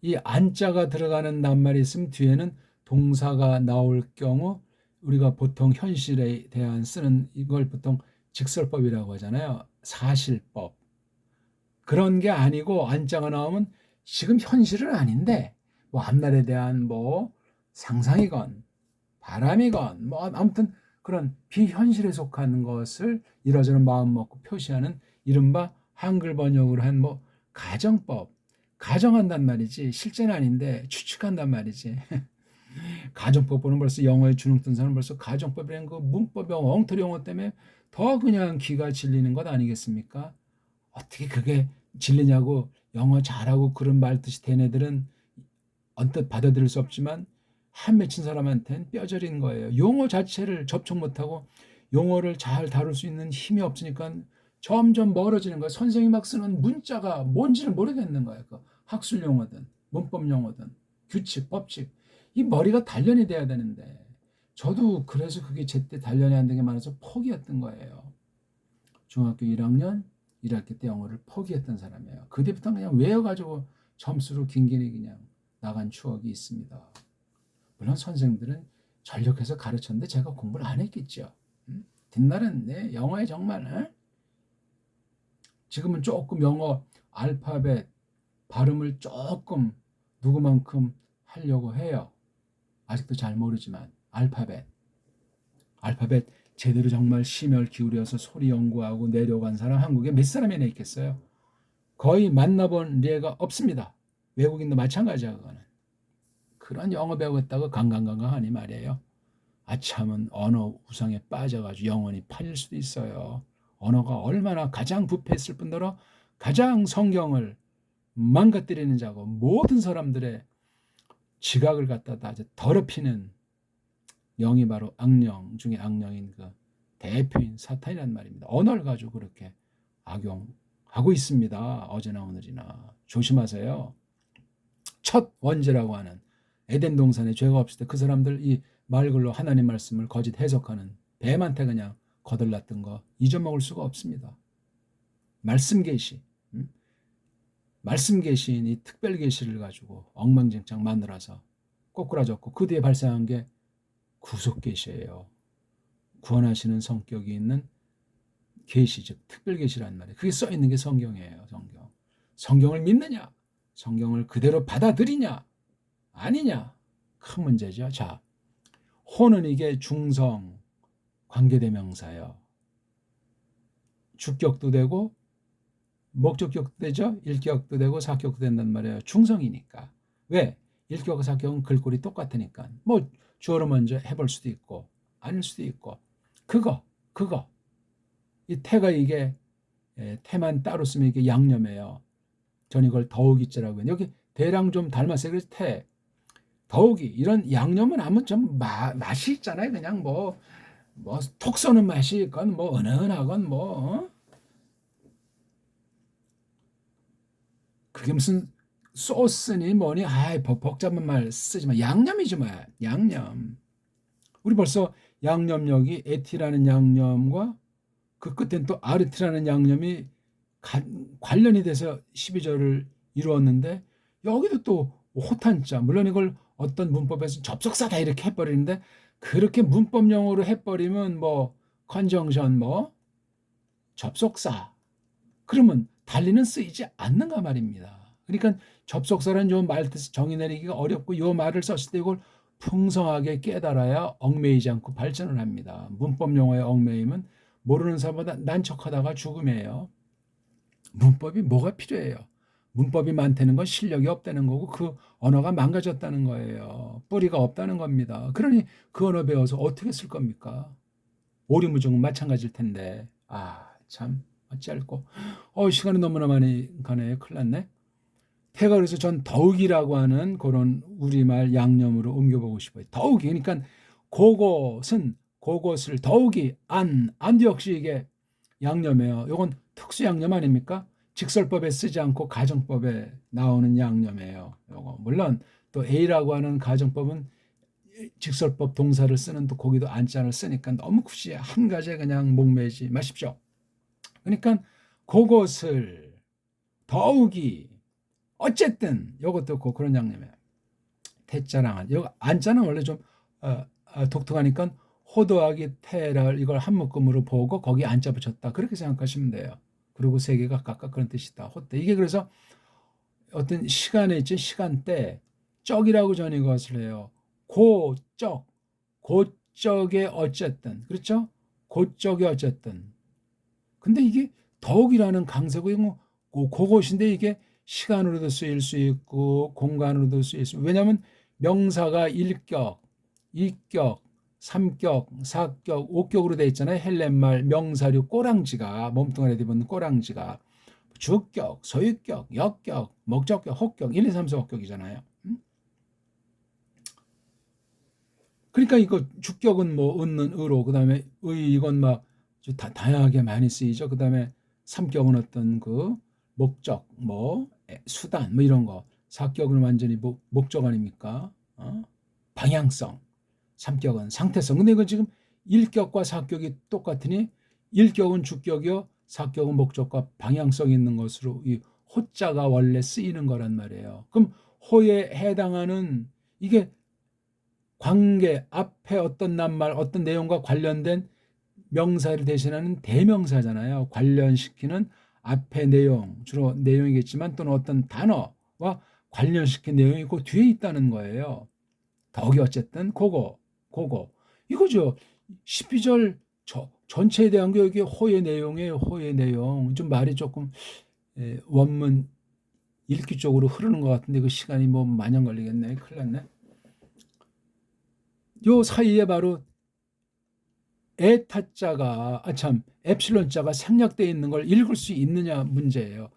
이 안자가 들어가는 낱말이 있으면 뒤에는 동사가 나올 경우 우리가 보통 현실에 대한 쓰는 이걸 보통 직설법이라고 하잖아요. 사실법. 그런 게 아니고 안자가 나오면 지금 현실은 아닌데 뭐 앞날에 대한 뭐 상상이건 바람이건 뭐 아무튼 그런 비현실에 속하는 것을 이러저런 마음 먹고 표시하는 이른바 한글 번역으로 한 뭐 가정법, 가정한단 말이지 실제는 아닌데 추측한단 말이지. 가정법 보는 벌써 영어에 주눅 든 사람은 벌써 가정법이라는 그 문법 영어 엉터리 영어 때문에 더 그냥 귀가 질리는 것 아니겠습니까? 어떻게 그게 질리냐고. 영어 잘하고 그런 말 뜻이 된 애들은 언뜻 받아들일 수 없지만 한 맺힌 사람한테는 뼈저린 거예요. 용어 자체를 접촉 못하고 용어를 잘 다룰 수 있는 힘이 없으니까 점점 멀어지는 거예요. 선생님이 막 쓰는 문자가 뭔지를 모르겠는 거예요. 그 학술 용어든 문법 용어든 규칙, 법칙. 이 머리가 단련이 돼야 되는데 저도 그래서 그게 제때 단련이 안 된 게 많아서 포기했던 거예요. 중학교 1학년 1학기 때 영어를 포기했던 사람이에요. 그 뒤부터 그냥 외워가지고 점수로 긴긴히 그냥 나간 추억이 있습니다. 물론 선생님들은 전력해서 가르쳤는데 제가 공부를 안 했겠죠. 뒷날은 네, 영어에 정말 지금은 조금 영어 알파벳 발음을 조금 누구만큼 하려고 해요. 아직도 잘 모르지만 알파벳 제대로 정말 심혈 기울여서 소리 연구하고 내려간 사람 한국에 몇 사람이나 있겠어요? 거의 만나본 예가 없습니다. 외국인도 마찬가지야. 그거는 그런 영어 배우겠다고 강강강강하니 말이에요. 아참은 언어 우상에 빠져가지고 영원히 팔릴 수도 있어요. 언어가 얼마나 가장 부패했을 뿐더러 가장 성경을 망가뜨리는 자고 모든 사람들의 지각을 갖다가 아주 더럽히는 영이 바로 악령 중에 악령인 그 대표인 사탄이란 말입니다. 언어를 가지고 그렇게 악용하고 있습니다. 어제나 오늘이나 조심하세요. 첫 원죄라고 하는 에덴 동산에 죄가 없을 때 그 사람들 이 말글로 하나님 말씀을 거짓 해석하는 뱀한테 그냥 거들났던 거 잊어먹을 수가 없습니다. 말씀 계시, 말씀 계시인 이 특별 계시를 가지고 엉망진창 만들어서 꼬꾸라졌고 그 뒤에 발생한 게 구속 계시예요. 구원하시는 성격이 있는 계시, 즉 특별 계시란 말이에요. 그게 써 있는 게 성경이에요. 성경. 성경을 믿느냐? 성경을 그대로 받아들이냐? 아니냐? 큰 문제죠. 자, 호는 이게 중성 관계대명사예요. 주격도 되고 목적격도 되죠. 일격도 되고 사격도 된단 말이에요. 중성이니까. 왜? 일격과 사격은 글꼴이 똑같으니까. 뭐 주어로 먼저 해볼 수도 있고 아닐 수도 있고. 그거 이 태가 이게 태만 따로 쓰면 이게 양념이에요. 전 이걸 더욱이자라고 해요. 여기 대량 좀 닮았어요. 그래서 태 더욱이 이런 양념은 하면 좀 맛이 있잖아요. 그냥 뭐 톡 쏘는 맛이 있건 뭐 은은하건 뭐 그게 무슨 소스니 뭐니 복잡한 말 쓰지 마. 양념이지 뭐. 양념. 우리 벌써 양념역이 에티라는 양념과 그 끝엔 또 아르티라는 양념이 관련이 돼서 12절을 이루었는데 여기도 또 호탄자 물론 이걸 어떤 문법에서 접속사다 이렇게 해버리는데 그렇게 문법용어로 해버리면 뭐 컨정션 뭐 접속사 그러면 달리는 쓰이지 않는가 말입니다. 그러니까 접속사라는 요 말 뜻 정의 내리기가 어렵고 요 말을 썼을 때 이걸 풍성하게 깨달아야 얽매이지 않고 발전을 합니다. 문법 용어에 얽매이면 모르는 사람보다 난척하다가 죽음이에요. 문법이 뭐가 필요해요? 문법이 많다는 건 실력이 없다는 거고 그 언어가 망가졌다는 거예요. 뿌리가 없다는 겁니다. 그러니 그 언어 배워서 어떻게 쓸 겁니까? 오리무중은 마찬가지일 텐데 참 짧고 시간이 너무나 많이 가네. 큰일 났네. 태가 그래서 전 더욱이라고 하는 그런 우리말 양념으로 옮겨보고 싶어요. 더욱이 그러니까 그것을 더욱이 안도 역시 이게 양념이에요. 이건 특수 양념 아닙니까? 직설법에 쓰지 않고 가정법에 나오는 양념이에요. 요거 물론 또 A라고 하는 가정법은 직설법 동사를 쓰는 또 거기도 안자를 쓰니까 너무 굳이 한 가지에 그냥 목매지 마십시오. 그러니까 그것을 더욱이 어쨌든 이것도 그런 양념이에요. 태자랑한 이 안자는 원래 좀 독특하니까 호도하기 태를 이걸 한 묶음으로 보고 거기에 안자 붙였다 그렇게 생각하시면 돼요. 그리고 세 개가 각각 그런 뜻이다. 호대 이게 그래서 어떤 시간에 있지 시간대 쩍이라고 저는 이것을 해요. 고쩍 고쩍의 어쨌든 그렇죠? 고쩍이 어쨌든 근데 이게 더욱이라는 강세고 그것인데 이게 시간으로도 쓰일 수 있고 공간으로도 쓰일 수 있고 왜냐하면 명사가 1격, 2격, 3격, 4격, 5격으로 되어 있잖아요. 헬렌말 명사류 꼬랑지가 몸뚱아리에 입은 꼬랑지가 주격, 소유격, 역격, 목적격, 혹격 1, 2, 3, 4, 5격이잖아요. 그러니까 이거 주격은 뭐 얻는 의로 그다음에 의 이건 막 다양하게 많이 쓰이죠. 그다음에 3격은 어떤 그 목적 뭐 수단 뭐 이런 거 4격은 완전히 목적 아닙니까? 방향성 3격은 상태성 근데 이건 지금 1격과 4격이 똑같으니 1격은 주격이요 4격은 목적과 방향성이 있는 것으로 이 호자가 원래 쓰이는 거란 말이에요. 그럼 호에 해당하는 이게 관계 앞에 어떤 낱말 어떤 내용과 관련된 명사를 대신하는 대명사잖아요. 관련시키는 앞에 내용 주로 내용이겠지만 또는 어떤 단어와 관련시킨 내용이 그 뒤에 있다는 거예요. 덕이 어쨌든 그거 이거죠. 12절 전체에 대한 게 여기 호의 내용이에요. 호의 내용 좀 말이 조금 원문 읽기 쪽으로 흐르는 것 같은데 그 시간이 뭐 마냥 걸리겠네. 큰일 났네. 요 사이에 바로 에타자가 엡실론자가 생략되어 있는 걸 읽을 수 있느냐 문제예요.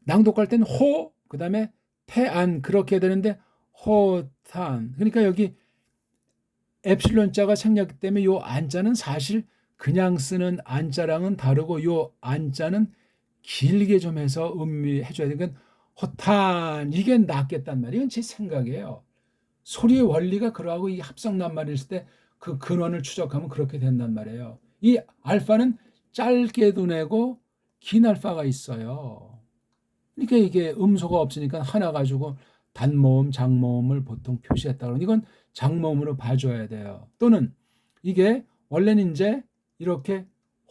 낭독할 때는 호 그다음에 태안 그렇게 되는데 호탄 그러니까 여기 엡실론자가 생략되기 때문에 요 안자는 사실 그냥 쓰는 안자랑은 다르고 요 안자는 길게 좀 해서 음미해 줘야 되니까 호탄 이게 낫겠단 말이에요. 이건 제 생각이에요. 소리의 원리가 그러하고 이 합성 낱말일 때 그 근원을 추적하면 그렇게 된단 말이에요. 이 알파는 짧게도 내고 긴 알파가 있어요. 그러니까 이게 음소가 없으니까 하나 가지고 단모음, 장모음을 보통 표시했다 그러면 이건 장모음으로 봐줘야 돼요. 또는 이게 원래는 이제 이렇게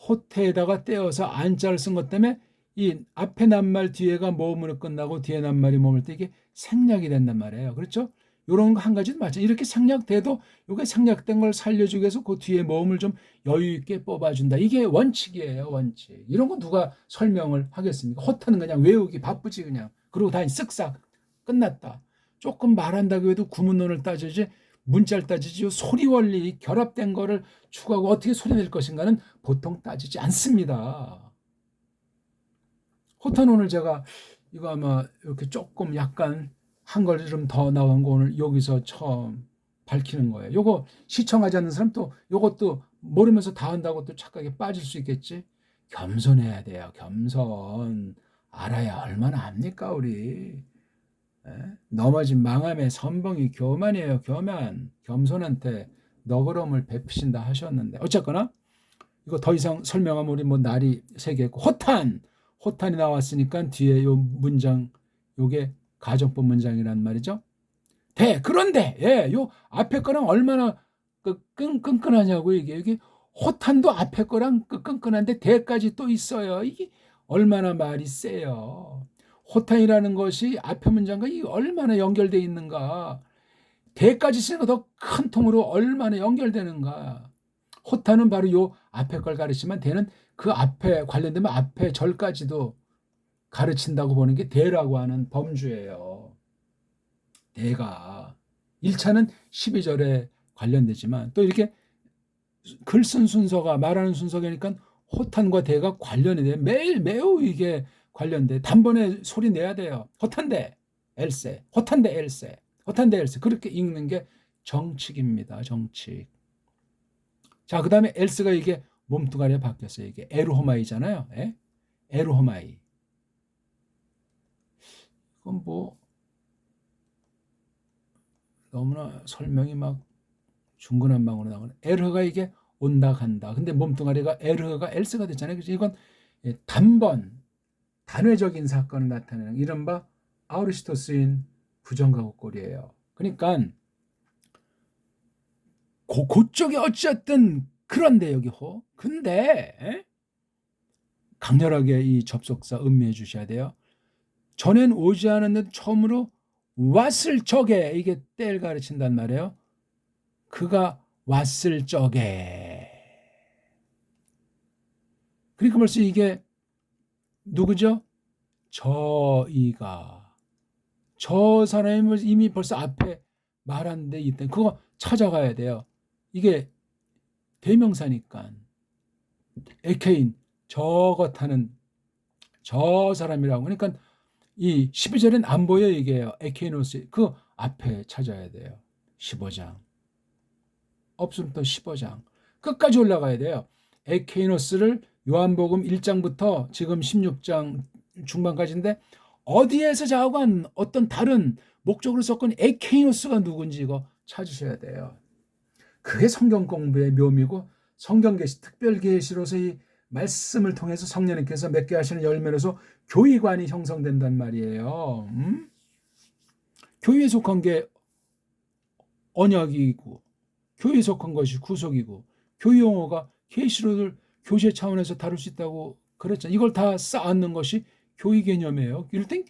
호태에다가 떼어서 안자를 쓴 것 때문에 이 앞에 낱말 뒤에가 모음으로 끝나고 뒤에 낱말이 모음을 때 이게 생략이 된단 말이에요. 그렇죠? 이런 거 한 가지도 마찬가지. 이렇게 생략돼도 이게 생략된 걸 살려주기 위해서 그 뒤에 모음을 좀 여유 있게 뽑아준다. 이게 원칙이에요, 원칙. 이런 거 누가 설명을 하겠습니까? 호타는 그냥 외우기 바쁘지 그냥. 그리고 다 쓱싹 끝났다. 조금 말한다고 해도 구문론을 따지지 문자를 따지지 소리 원리 결합된 거를 추구하고 어떻게 소리 낼 것인가는 보통 따지지 않습니다. 호타는 오늘 제가 이거 아마 이렇게 조금 약간 한 걸음 더 나온 거 오늘 여기서 처음 밝히는 거예요. 요거 시청하지 않는 사람 또 요것도 모르면서 다 한다고 또 착각에 빠질 수 있겠지. 겸손해야 돼요. 겸손. 알아야 얼마나 압니까 우리. 넘어진 망함의 선봉이 교만이에요. 교만. 겸손한테 너그러움을 베푸신다 하셨는데 어쨌거나 이거 더 이상 설명하면 우리 뭐 날이 새겠고 호탄이 나왔으니까 뒤에 요 문장 요게 가정법 문장이란 말이죠. 그런데 요 앞에 거랑 얼마나 끈끈하냐고 이게 호탄도 앞에 거랑 끈끈한데 대까지 또 있어요. 이게 얼마나 말이 세요. 호탄이라는 것이 앞에 문장과 이 얼마나 연결되어 있는가. 대까지 쓰는 더 큰 통으로 얼마나 연결되는가. 호탄은 바로 요 앞에 걸 가르치면 대는 그 앞에 관련되면 앞에 절까지도 가르친다고 보는 게 대라고 하는 범주예요. 대가 1차는 12절에 관련되지만 또 이렇게 글 쓴 순서가 말하는 순서니까 호탄과 대가 관련이 돼. 매우 이게 관련돼. 단번에 소리 내야 돼요. 호탄대 엘세 호탄대 엘세 호탄대 엘세 그렇게 읽는 게 정칙입니다. 정칙. 자, 그 다음에 엘스가 이게 몸뚱아리에 바뀌었어요. 이게 에르호마이잖아요. 에르호마이. 그건 뭐 너무나 설명이 막 중구난방으로 나오는 에르가 이게 온다 간다. 근데 몸뚱아리가 에르가 엘스가 됐잖아요. 그래서 이건 단번 단회적인 사건을 나타내는 이른바 아우리스토스인 부정가고꼴이에요. 그러니까 그쪽이 어쨌든 그런데 여기 근데 강렬하게 이 접속사 음미해 주셔야 돼요. 전엔 오지 않았는데 처음으로 왔을 적에 이게 때를 가르친단 말이에요. 그가 왔을 적에. 그러니까 벌써 이게 누구죠? 저희가. 저 사람이 이미 벌써 앞에 말한 데 있던 그거 찾아가야 돼요. 이게 대명사니까. 에케인 저것하는 저 사람이라고. 그러니까 이 12절엔 안 보여 이게요. 에케이노스 그 앞에 찾아야 돼요. 15장. 없으면 또 15장. 끝까지 올라가야 돼요. 에케이노스를 요한복음 1장부터 지금 16장 중반까지인데 어디에서 자고한 어떤 다른 목적으로 섞은 에케이노스가 누군지 이거 찾으셔야 돼요. 그게 성경 공부의 묘미고 성경 계시 특별 계시로서 이 말씀을 통해서 성령님께서 맺게 하시는 열매로서 교의관이 형성된단 말이에요. 교회에 속한 게 언약이고 교회에 속한 것이 구속이고 교회 용어가 계시로를 교제 차원에서 다룰 수 있다고 그랬잖아요. 이걸 다 쌓는 것이 교회 개념이에요. 이럴 땐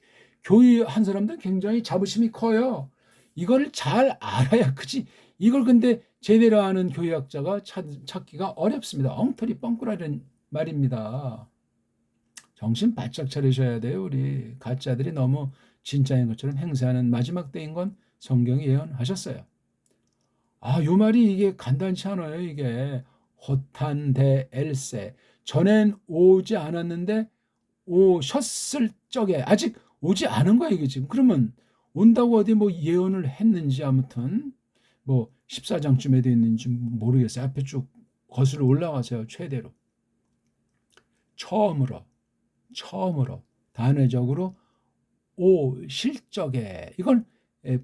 교회 한 사람들은 굉장히 자부심이 커요. 이걸 잘 알아야 크지. 이걸 근데 제대로 아는 교회학자가 찾기가 어렵습니다. 엉터리 뻥꾸라는 말입니다. 정신 바짝 차리셔야 돼요. 우리 가짜들이 너무 진짜인 것처럼 행세하는 마지막 때인 건 성경이 예언하셨어요. 요 말이 이게 간단치 않아요. 이게 호탄데 엘세. 전엔 오지 않았는데 오셨을 적에 아직 오지 않은 거야 이게 지금. 그러면 온다고 어디 뭐 예언을 했는지 아무튼 뭐 14장쯤에도 있는지 모르겠어요. 앞에 쭉 거슬러 올라가세요. 최대로. 처음으로 단회적으로 실적에 이건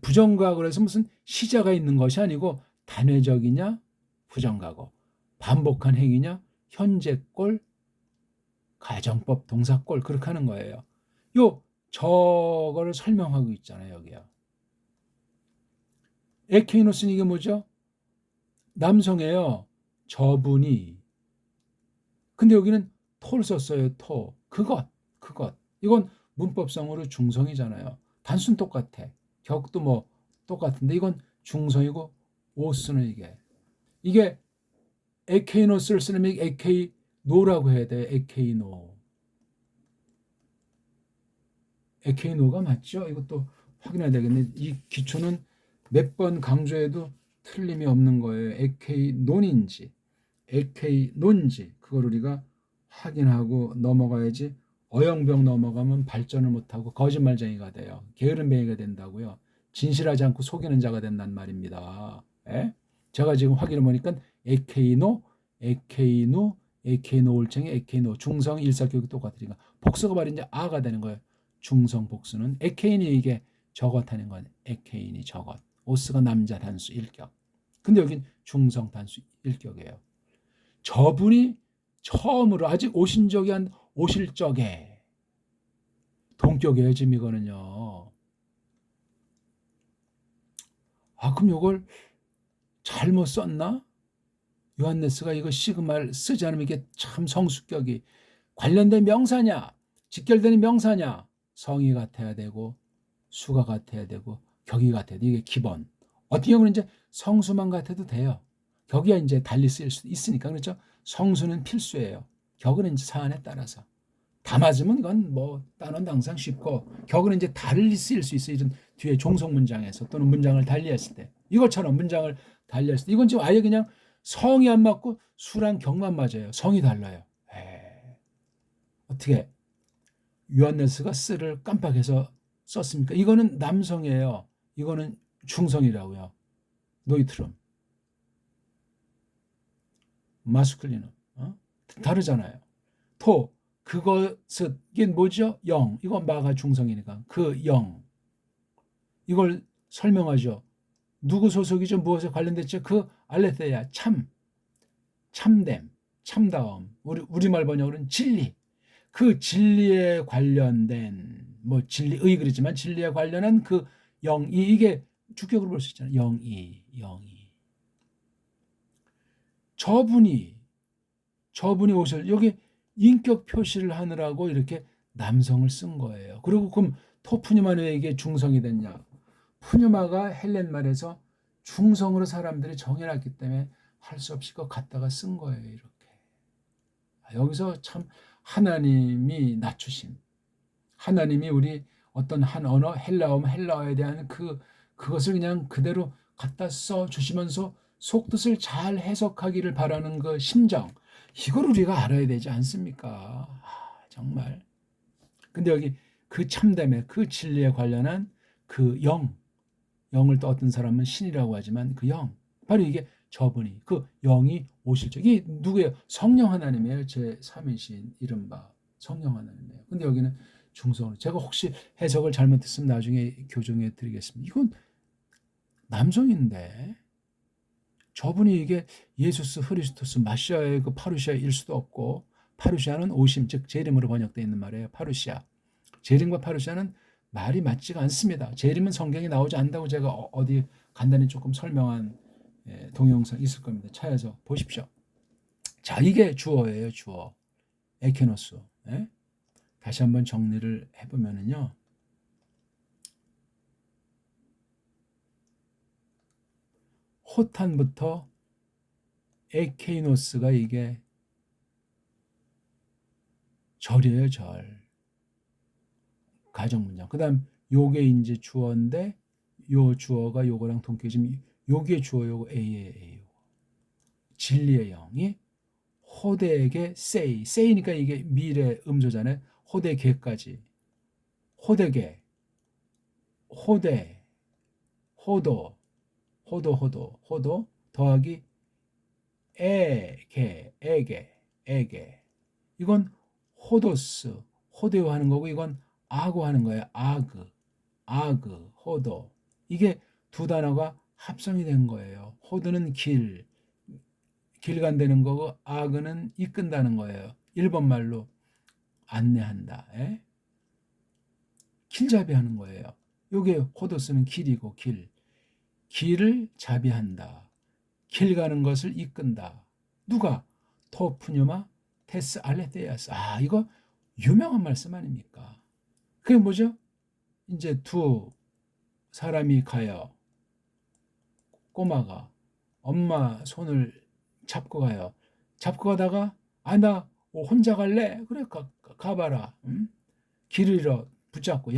부정과거로 해서 무슨 시자가 있는 것이 아니고 단회적이냐 부정과거 반복한 행위냐 현재꼴 가정법 동사꼴 그렇게 하는 거예요. 저거를 설명하고 있잖아요. 여기요. 에케이노스는 이게 뭐죠? 남성이에요. 저분이. 근데 여기는 토를 썼어요. 토. 그것. 이건 문법상으로 중성이잖아요. 단순 똑같아. 격도 뭐 똑같은데 이건 중성이고 오스는 이게 에케이노스를 쓰려면 에케이노라고 해야 돼. 에케이노가 맞죠? 이것도 확인해야 되겠네. 이 기초는 몇 번 강조해도 틀림이 없는 거예요. 에케이논인지 에케이논지 그걸 우리가 확인하고 넘어가야지. 어영병 넘어가면 발전을 못하고 거짓말쟁이가 돼요. 게으름뱅이가 된다고요. 진실하지 않고 속이는 자가 된단 말입니다. 제가 지금 확인해 보니까 에케이노 올챙이 에케이노 중성 일사격이 똑같으니까 복수가 바로 이제 아가 되는 거예요. 중성 복수는 에케인이 이게 저것하는 건 에케인이 저것. 오스가 남자 단수 1격. 근데 여긴 중성 단수 1격이에요. 저분이 처음으로 아직 오신 적이 한 오실 적에 동격이에요. 지금 이거는요. 그럼 이걸 잘못 썼나? 요한네스가 이거 시그마를 쓰지 않으면 이게 참 성수격이 관련된 명사냐 직결되는 명사냐 성이 같아야 되고 수가 같아야 되고 격이 같아야 돼. 이게 기본. 어떤 경우는 이제 성수만 같아도 돼요. 격이 이제 달리 쓰일 수 있으니까. 그렇죠? 성수는 필수예요. 격은 이제 사안에 따라서. 다 맞으면 이건 뭐 단원 항상 쉽고 격은 이제 달리 쓰일 수 있어요. 이런 뒤에 종속 문장에서 또는 문장을 달리했을 때 이것처럼 문장을 달리했을 때 이건 지금 아예 그냥 성이 안 맞고 수랑 격만 맞아요. 성이 달라요. 어떻게 요한네스가 쓰를 깜빡해서 썼습니까? 이거는 남성이에요. 이거는 중성이라고요. 노이트럼. 마스쿨리는 다르잖아요. 토 그것은 이게 뭐죠? 이건 마가 중성이니까 그 이걸 설명하죠. 누구 소속이죠? 무엇에 관련됐죠? 그 알레theia, 참됨, 참다움. 우리말 번역으로는 진리. 그 진리에 관련된 뭐 진리의 그러지만 진리에 관련한 그 영이, 이게 주격으로 볼 수 있잖아요. 영이. 저분이 오실, 여기 인격 표시를 하느라고 이렇게 남성을 쓴 거예요. 그리고 그럼 토푸뉴마는 왜 이게 중성이 됐냐? 푸뉴마가 헬렌 말에서 중성으로 사람들이 정해놨기 때문에 할 수 없이 그거 갖다가 쓴 거예요. 이렇게. 여기서 참 하나님이 낮추심, 하나님이 우리 어떤 한 언어, 헬라어에 대한 그것을 그냥 그대로 갖다 써 주시면서 속뜻을 잘 해석하기를 바라는 그 심정, 이걸 우리가 알아야 되지 않습니까? 정말. 근데 여기 그 참됨에, 그 진리에 관련한 그 영을 또 어떤 사람은 신이라고 하지만 그 바로 이게 저분이, 그 영이 오실 적, 이게 누구예요? 성령 하나님이에요. 제3위신 이른바 성령 하나님이에요. 근데 여기는 중성으로, 제가 혹시 해석을 잘못했으면 나중에 교정해 드리겠습니다. 이건 남성인데 저분이 이게 예수스 흐리스토스 마시아의 그 파루시아일 수도 없고, 파루시아는 오심, 즉 재림으로 번역되어 있는 말이에요. 파루시아. 재림과 파루시아는 말이 맞지가 않습니다. 재림은 성경에 나오지 않는다고 제가 어디 간단히 조금 설명한 동영상 있을 겁니다. 찾아서 보십시오. 자, 이게 주어예요. 주어. 에케노스. 다시 한번 정리를 해보면은요. 호탄부터 에케이노스가 이게 절이에요. 절. 가정문장. 그 다음 요게 이제 주어인데 요 주어가 요거랑 동격이지만 요게 주어, 요거 A예요. 진리의 영이 호대에게 say니까 이게 미래 음조잖아요. 호대계까지. 호대계, 호대, 호도 더하기 에게. 이건 호도스, 호대요 하는 거고, 이건 아고 하는 거예요. 아그, 호도. 이게 두 단어가 합성이 된 거예요. 호도는 길 간다는 거고, 아그는 이끈다는 거예요. 일본말로 안내한다. 길잡이 하는 거예요. 요게 호도스는 길이고, 길을 자비한다. 길 가는 것을 이끈다. 누가? 토프뉴마 테스 알레테아스. 이거 유명한 말씀 아닙니까? 그게 뭐죠? 이제 두 사람이 가요. 꼬마가 엄마 손을 잡고 가요. 잡고 가다가 나 혼자 갈래? 그래, 가봐라. 길을 잃어 붙잡고,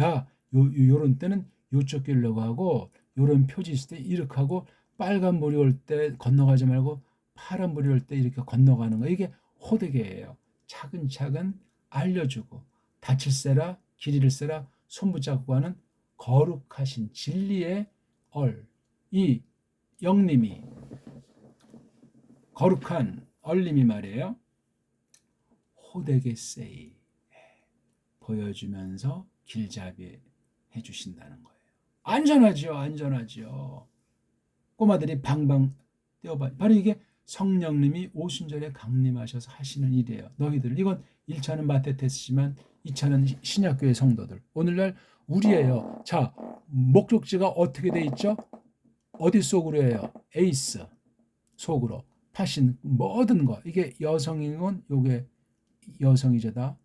요런 때는 요쪽 길로 가고, 요런 표지 있을 때 이렇게 하고, 빨간 물이 올 때 건너가지 말고 파란 물이 올 때 이렇게 건너가는 거, 이게 호되게예요. 차근차근 알려주고, 다칠세라 길이를 세라 손 붙잡고 하는 거룩하신 진리의 이 영림이, 거룩한 얼림이 말이에요. 호되게 세이 보여주면서 길잡이 해주신다는 거예요. 안전하죠. 꼬마들이 방방 뛰어봐. 바로 이게 성령님이 오순절에 강림하셔서 하시는 일이에요. 너희들, 이건 1차는 마테테스지만 2차는 신약교회 성도들. 오늘날 우리예요. 자, 목적지가 어떻게 돼 있죠? 어디 속으로 해요? 에이스 속으로. 파신 모든 거. 이게 여성이건 요게 여성이죠다.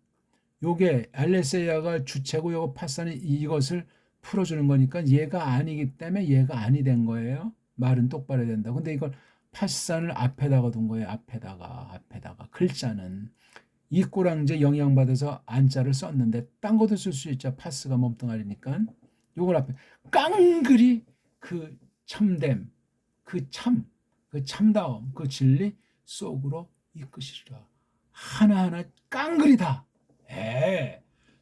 요게 알레세야가 주체고 요거 파산이 이것을 풀어주는 거니까 얘가 아니기 때문에 얘가 아니 된 거예요. 말은 똑바로 해야 된다. 근데 이걸 파산을 앞에다가 둔 거예요. 앞에다가. 글자는 이꼬랑제 영향받아서 안자를 썼는데 딴 것도 쓸 수 있죠. 파스가 몸뚱아리니까. 요걸 앞에 깡그리 그 참됨, 그 참다움, 그 진리 속으로 이끄시리라. 하나하나 깡그리 다.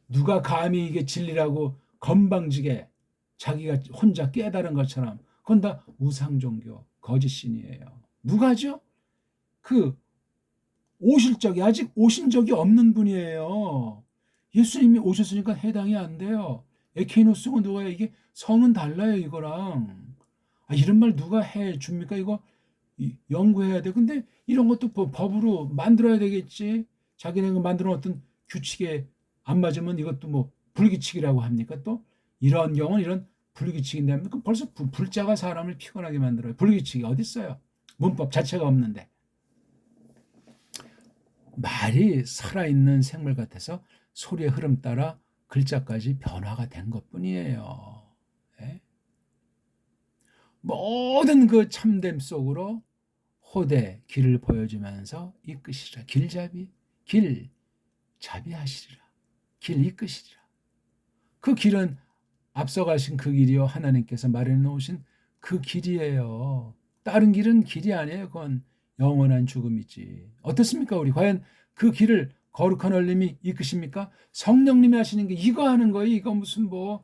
누가 감히 이게 진리라고 건방지게 자기가 혼자 깨달은 것처럼, 그건 다 우상종교, 거짓신이에요. 누가죠? 그 오실 적이, 아직 오신 적이 없는 분이에요. 예수님이 오셨으니까 해당이 안 돼요. 에케노스가 누가요? 이게 성은 달라요, 이거랑. 이런 말 누가 해 줍니까? 이거 연구해야 돼. 근데 이런 것도 법으로 만들어야 되겠지. 자기네가 만드는 어떤 규칙에 안 맞으면 이것도 뭐 불규칙이라고 합니까? 또 이런 경우는 이런 불규칙인데 합니까? 벌써 불자가 사람을 피곤하게 만들어요. 불규칙이 어디 있어요? 문법 자체가 없는데. 말이 살아있는 생물 같아서 소리의 흐름 따라 글자까지 변화가 된 것뿐이에요. 네? 모든 그 참됨 속으로 호대 길을 보여주면서 이끄시라. 길잡이 하시리라. 길 이끄시리라. 그 길은 앞서가신 그 길이요, 하나님께서 마련해 놓으신 그 길이에요. 다른 길은 길이 아니에요. 그건 영원한 죽음이지. 어떻습니까? 우리 과연 그 길을 거룩한 하나님이 이끄십니까? 성령님이 하시는 게 이거 하는 거예요. 이거 무슨 뭐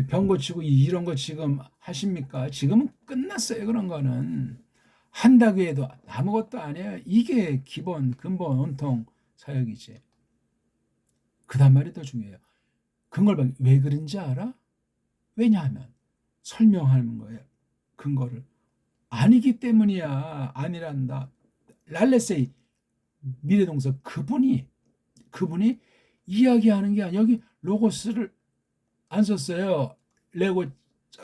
병 고치고 이런 거 지금 하십니까? 지금은 끝났어요. 그런 거는 한다고 해도 아무것도 아니에요. 이게 기본 근본 온통 사역이지. 그다음 말이 더 중요해요. 근거를 왜 그런지 알아? 왜냐하면 설명하는 거예요. 근거를. 아니기 때문이야. 아니란다. 랄레세이 미래동사 그분이 이야기하는 게 아니야. 여기 로고스를 안 썼어요. 레고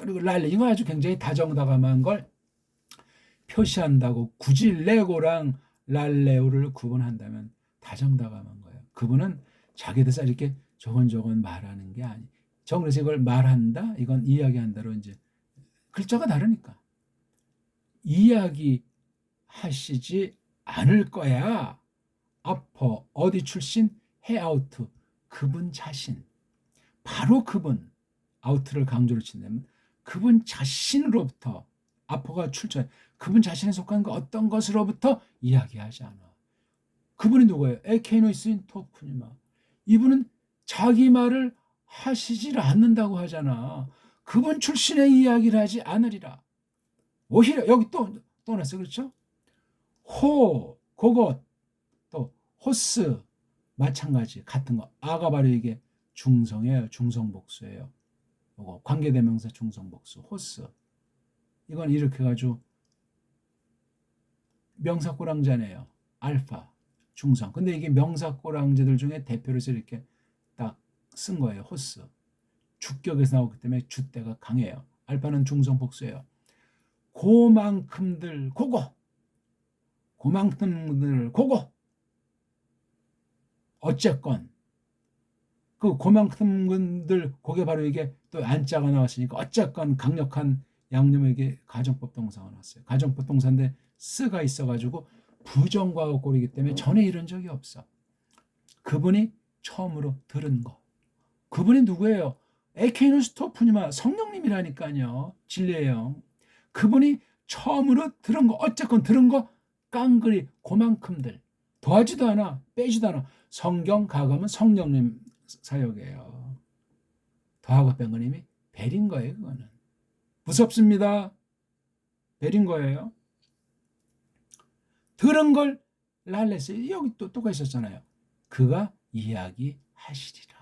랄레 이거 아주 굉장히 다정다감한 걸 표시한다고 굳이 레고랑 랄레오를 구분한다면 다정다감한 거예요. 그분은 자기 대해서 이렇게 저건 말하는 게 아니. 그래서 이걸 말한다. 이건 이야기한다로 이제 글자가 다르니까 이야기하시지 않을 거야. 아퍼 어디 출신 해아우트 그분 자신 바로 그분 아우트를 강조를 친다면 그분 자신으로부터 아퍼가 출처 그분 자신에 속한 그 어떤 것으로부터 이야기하지 않아. 그분이 누구예요? 에케노이스인 토쿠니마. 이분은 자기 말을 하시질 않는다고 하잖아. 그분 출신의 이야기를 하지 않으리라. 오히려 여기 또 나왔어요. 그렇죠? 그것 또 호스 마찬가지 같은 거. 아가 바로 이게 중성이에요. 중성복수예요. 요거 관계대명사 중성복수 호스. 이건 이렇게 가지고 명사꼬랑자네요. 알파 중성. 근데 이게 명사꼬랑자들 중에 대표로서 이렇게 딱 쓴 거예요. 호스. 주격에서 나오기 때문에 주대가 강해요. 알파는 중성복수예요. 고만큼들 어쨌건 그 고만큼들 그게 바로 이게 또 안자가 나왔으니까 어쨌건 강력한 양념에게 가정법 동사가 나왔어요. 가정법 동사인데 쓰가 있어가지고 부정과가 꼴이기 때문에 전에 이런 적이 없어. 그분이 처음으로 들은 거. 그분이 누구예요? 에케노스토프니마 성령님이라니까요. 진리예요. 그분이 처음으로 들은 거 어쨌건 들은 거 깡그리 그만큼들 더하지도 않아 빼지도 않아. 성경 가감은 성령님 사역이에요. 더하고 뺀 건 이미 베린 거예요. 그거는 무섭습니다. 베린 거예요. 들은 걸 랄레스 여기 또가 있었잖아요. 그가 이야기하시리라.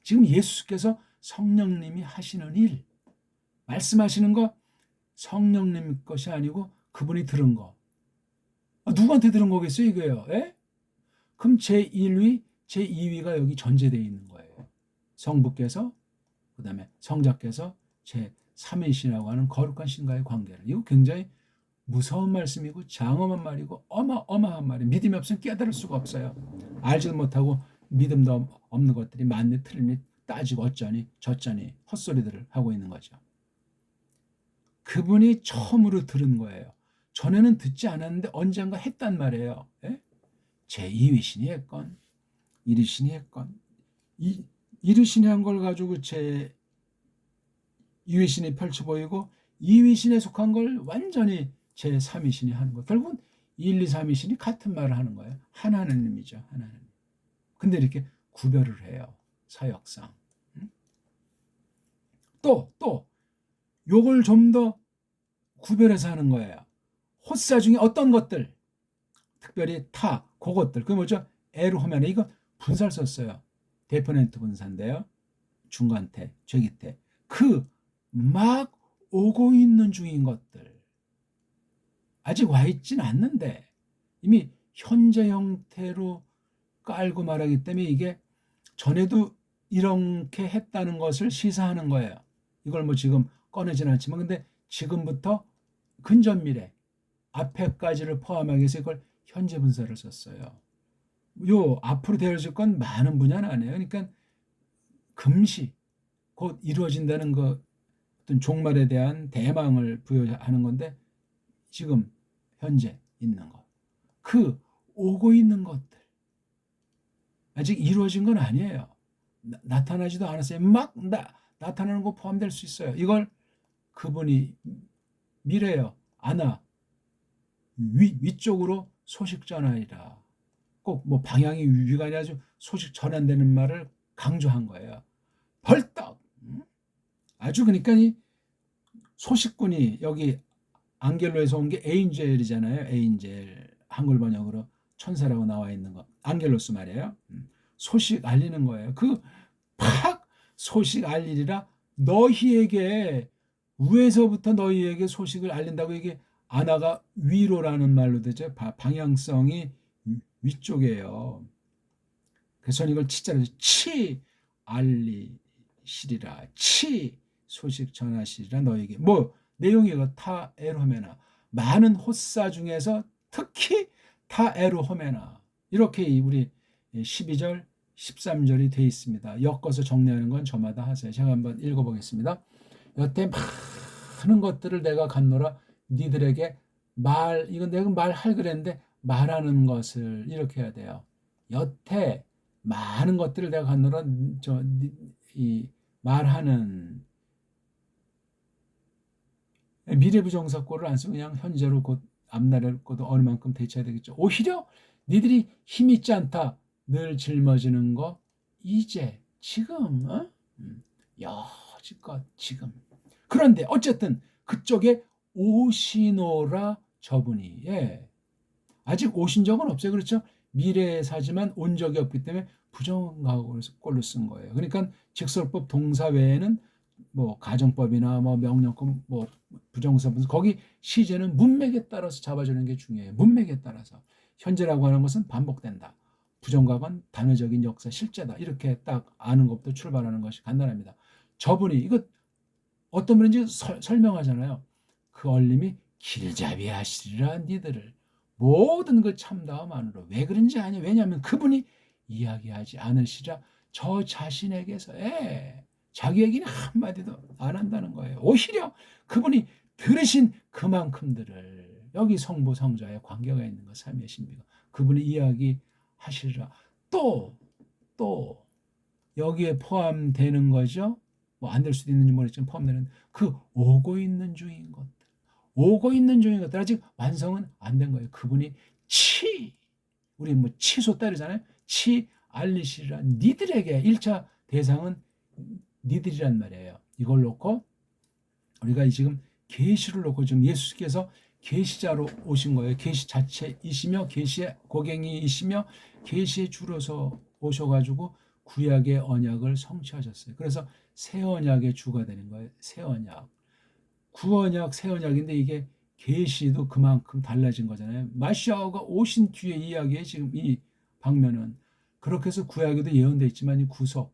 지금 예수께서 성령님이 하시는 일 말씀하시는 거 성령님 것이 아니고 그분이 들은 거. 누구한테 들은 거겠어요 이거예요. 에? 그럼 제1위 제2위가 여기 전제되어 있는 거예요. 성부께서 그 다음에 성자께서 제3위시라고 하는 거룩한 신과의 관계를. 이거 굉장히 무서운 말씀이고 장엄한 말이고 어마어마한 말이에요. 믿음이 없으면 깨달을 수가 없어요. 알지도 못하고 믿음도 없는 것들이 맞니 틀리니 따지고 어쩌니 저쩌니 헛소리들을 하고 있는 거죠. 그분이 처음으로 들은 거예요. 전에는 듣지 않았는데 언젠가 했단 말이에요. 예? 제2위신이 했건 1위신이 했건 1위신이 한 걸 가지고 제2위신이 펼쳐 보이고 2위신에 속한 걸 완전히 제3위신이 하는 거예요. 결국은 1, 2, 3위신이 같은 말을 하는 거예요. 하나님이죠. 하나님. 근데 이렇게 구별을 해요. 사역상. 또 요걸 좀 더 구별해서 하는 거예요. 호사 중에 어떤 것들 특별히 그것들 그게 뭐죠? 에르호메네 이거 분사를 썼어요. 데포넨트 분사인데요. 중간태, 죄기태 그 막 오고 있는 중인 것들, 아직 와 있진 않는데 이미 현재 형태로 깔고 말하기 때문에 이게 전에도 이렇게 했다는 것을 시사하는 거예요. 이걸 뭐 지금 꺼내진 않지만 근데 지금부터 근전 미래 앞에까지를 포함하기 위해서 이걸 현재 분사를 썼어요. 요 앞으로 되어질 건 많은 분야는 아니에요. 그러니까 금시 곧 이루어진다는 그 어떤 종말에 대한 대망을 부여하는 건데 지금 현재 있는 것, 그 오고 있는 것들 아직 이루어진 건 아니에요. 나타나지도 않았어요. 막 나타나는 거 포함될 수 있어요. 이걸 그분이 미래요. 아나 위쪽으로 소식 전하리라. 꼭 뭐 방향이 위가 아니라 소식 전한다는 말을 강조한 거예요. 벌떡. 아주 그러니까 이 소식꾼이 여기 앙겔로에서 온 게 에인젤이잖아요. 에인젤 한글 번역으로 천사라고 나와 있는 거. 앙겔로스 말이에요. 소식 알리는 거예요. 그 팍 소식 알리리라 너희에게 위에서부터 너희에게 소식을 알린다고 이게 아나가 위로라는 말로 되죠. 방향성이 위쪽이에요. 그래서 이걸 치자로 치 알리시리라 치 소식 전하시리라 너에게 뭐 내용이 타 에르호메나 많은 호사 중에서 특히 타 에르호메나 이렇게 우리 12절 13절이 돼 있습니다. 엮어서 정리하는 건 저마다 하세요. 제가 한번 읽어보겠습니다. 여태 많은 것들을 내가 갖노라 니들에게 이건 내가 말할 그랬는데 말하는 것을 이렇게 해야 돼요. 여태 많은 것들을 내가 갖노라 이 말하는 미래 부정사구를 안 쓰고 그냥 현재로 곧 앞날을 곧 어느 만큼 대처해야 되겠죠. 오히려 니들이 힘 있지 않다. 늘 짊어지는 거 이제 지금 여지껏 지금 그런데 어쨌든 그쪽에 오시노라 저분이 아직 오신 적은 없어요. 그렇죠? 미래의 사지만 온 적이 없기 때문에 부정가고로 쓴 거예요. 그러니까 직설법 동사 외에는 뭐 가정법이나 뭐 명령법 뭐 부정사 거기 시제는 문맥에 따라서 잡아주는 게 중요해요. 문맥에 따라서 현재라고 하는 것은 반복된다. 부정각은 단어적인 역사 실제다. 이렇게 딱 아는 것부터 출발하는 것이 간단합니다. 저분이 이거 어떤 분인지 설명하잖아요. 그 얼림이 길잡이 하시리라 니들을 모든 그 참다움 안으로 왜 그런지 아냐. 왜냐하면 그분이 이야기하지 않으시라 저 자신에게서 자기 얘기는 한마디도 안 한다는 거예요. 오히려 그분이 들으신 그만큼들을 여기 성부 성자의 관계가 있는 것 삼위의 신비가 그분이 이야기하시리라 또 여기에 포함되는 거죠. 뭐 안 될 수도 있는지 모르겠지만 포함되는 그 오고 있는 중인 것들 오고 있는 중인 것들 아직 완성은 안 된 거예요. 그분이 우리 뭐 치소 따르잖아요. 알리시리라 니들에게 1차 대상은 니들이란 말이에요. 이걸 놓고 우리가 지금 계시를 놓고 지금 예수께서 계시자로 오신 거예요. 계시 자체이시며 계시의 고갱이이시며 계시의 주로서 오셔가지고 구약의 언약을 성취하셨어요. 그래서 새 언약의 주가 되는 거예요. 새 언약. 구언약, 새 언약인데 이게 계시도 그만큼 달라진 거잖아요. 마시아가 오신 뒤에 이야기에 지금 이 방면은 그렇게 해서 구약에도 예언되어 있지만 이 구속,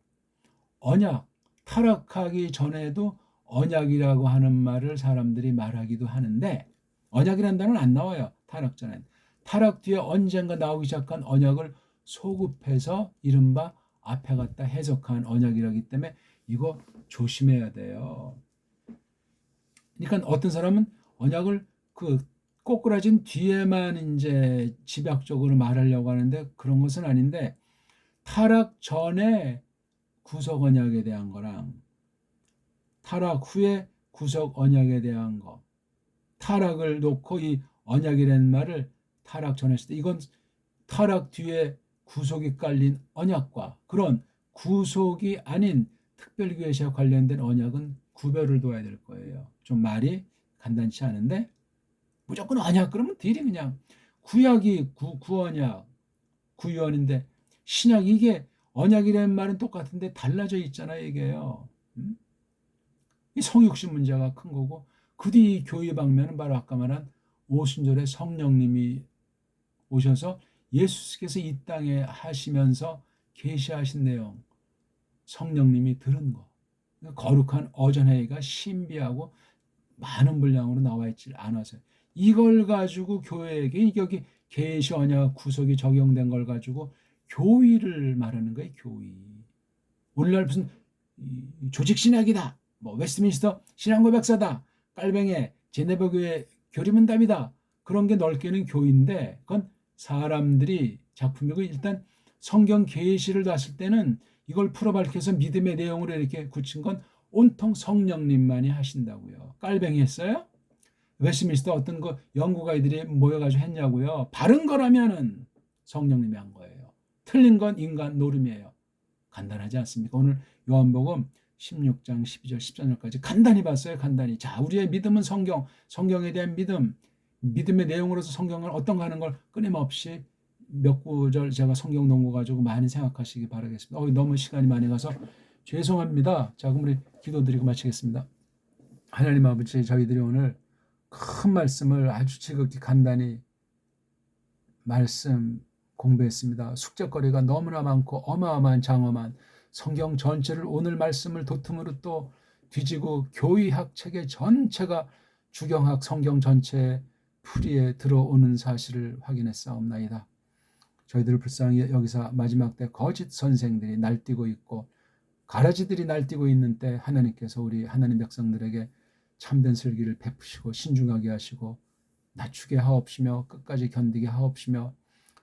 언약, 타락하기 전에도 언약이라고 하는 말을 사람들이 말하기도 하는데 언약이라는 단어는 안 나와요. 타락 전에. 타락 뒤에 언젠가 나오기 시작한 언약을 소급해서 이른바 앞에 갖다 해석한 언약이라기 때문에 이거 조심해야 돼요. 그러니까 어떤 사람은 언약을 그 꼬꾸라진 뒤에만 이제 집약적으로 말하려고 하는데 그런 것은 아닌데 타락 전에 구속 언약에 대한 거랑 타락 후에 구속 언약에 대한 거 타락을 놓고 이 언약이라는 말을 타락 전에 했을 때 이건 타락 뒤에 구속이 깔린 언약과 그런 구속이 아닌 특별교회시와 관련된 언약은 구별을 둬야 될 거예요. 좀 말이 간단치 않은데 무조건 언약 그러면 딜이 그냥 구약이 구언약 구유언인데 신약 이게 언약이라는 말은 똑같은데 달라져 있잖아요. 이게요. 이 성육신 문제가 큰 거고, 그 뒤 교회 방면은 바로 아까 말한 오순절에 성령님이 오셔서 예수께서 이 땅에 하시면서 계시하신 내용, 성령님이 들은 거. 거룩한 어전회의가 신비하고 많은 분량으로 나와 있지 않아서 이걸 가지고 교회에게 여기 계시 언약 구속이 적용된 걸 가지고 교의를 말하는 거예요. 교의. 오늘날 무슨 조직 신학이다, 뭐 웨스트민스터 신앙고백사다, 깔뱅의 제네바 교회 교리문답이다, 그런 게 넓게는 교의인데 그건 사람들이 작품이고, 일단 성경 계시를 봤을 때는 이걸 풀어 밝혀서 믿음의 내용으로 이렇게 굳힌 건 온통 성령님만이 하신다고요. 깔뱅이 했어요? 웨스트민스터 어떤 거 연구가들이 모여가지고 했냐고요. 바른 거라면은 성령님이 한 거예요. 틀린 건 인간 노름이에요. 간단하지 않습니까? 오늘 요한복음 16장 12절 13절까지 간단히 봤어요. 간단히. 자, 우리의 믿음은 성경, 성경에 대한 믿음, 믿음의 내용으로서 성경을 어떤가 하는 걸 끊임없이 몇 구절 제가 성경 논거 가지고 많이 생각하시기 바라겠습니다. 너무 시간이 많이 가서 죄송합니다. 자, 그럼 우리 기도드리고 마치겠습니다. 하나님 아버지, 저희들이 오늘 큰 말씀을 아주 지극히 간단히 말씀 공부했습니다. 숙제거리가 너무나 많고 어마어마한 장엄한 성경 전체를, 오늘 말씀을 도tum으로 또 뒤지고 교의학 체계 전체가 주경학 성경 전체의 풀이에 들어오는 사실을 확인했사옵나이다. 저희들을 불쌍히 여기서 마지막 때 거짓 선생들이 날뛰고 있고 가라지들이 날뛰고 있는 때 하나님께서 우리 하나님 백성들에게 참된 슬기를 베푸시고 신중하게 하시고 낮추게 하옵시며 끝까지 견디게 하옵시며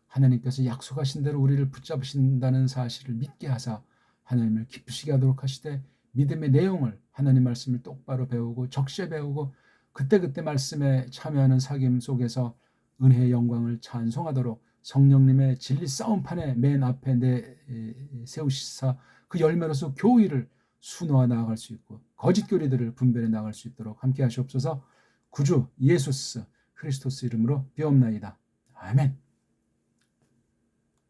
하나님께서 약속하신 대로 우리를 붙잡으신다는 사실을 믿게 하사 하나님을 기쁘시게 하도록 하시되, 믿음의 내용을, 하나님 말씀을 똑바로 배우고 적시에 배우고 그때그때 말씀에 참여하는 사귐 속에서 은혜의 영광을 찬송하도록 성령님의 진리 싸움판에 맨 앞에 세우시사 그 열매로서 교의를 순화해 나아갈 수 있고 거짓 교리들을 분별해 나아갈 수 있도록 함께 하시옵소서. 구주 예수스 크리스토스 이름으로 비옵나이다. 아멘.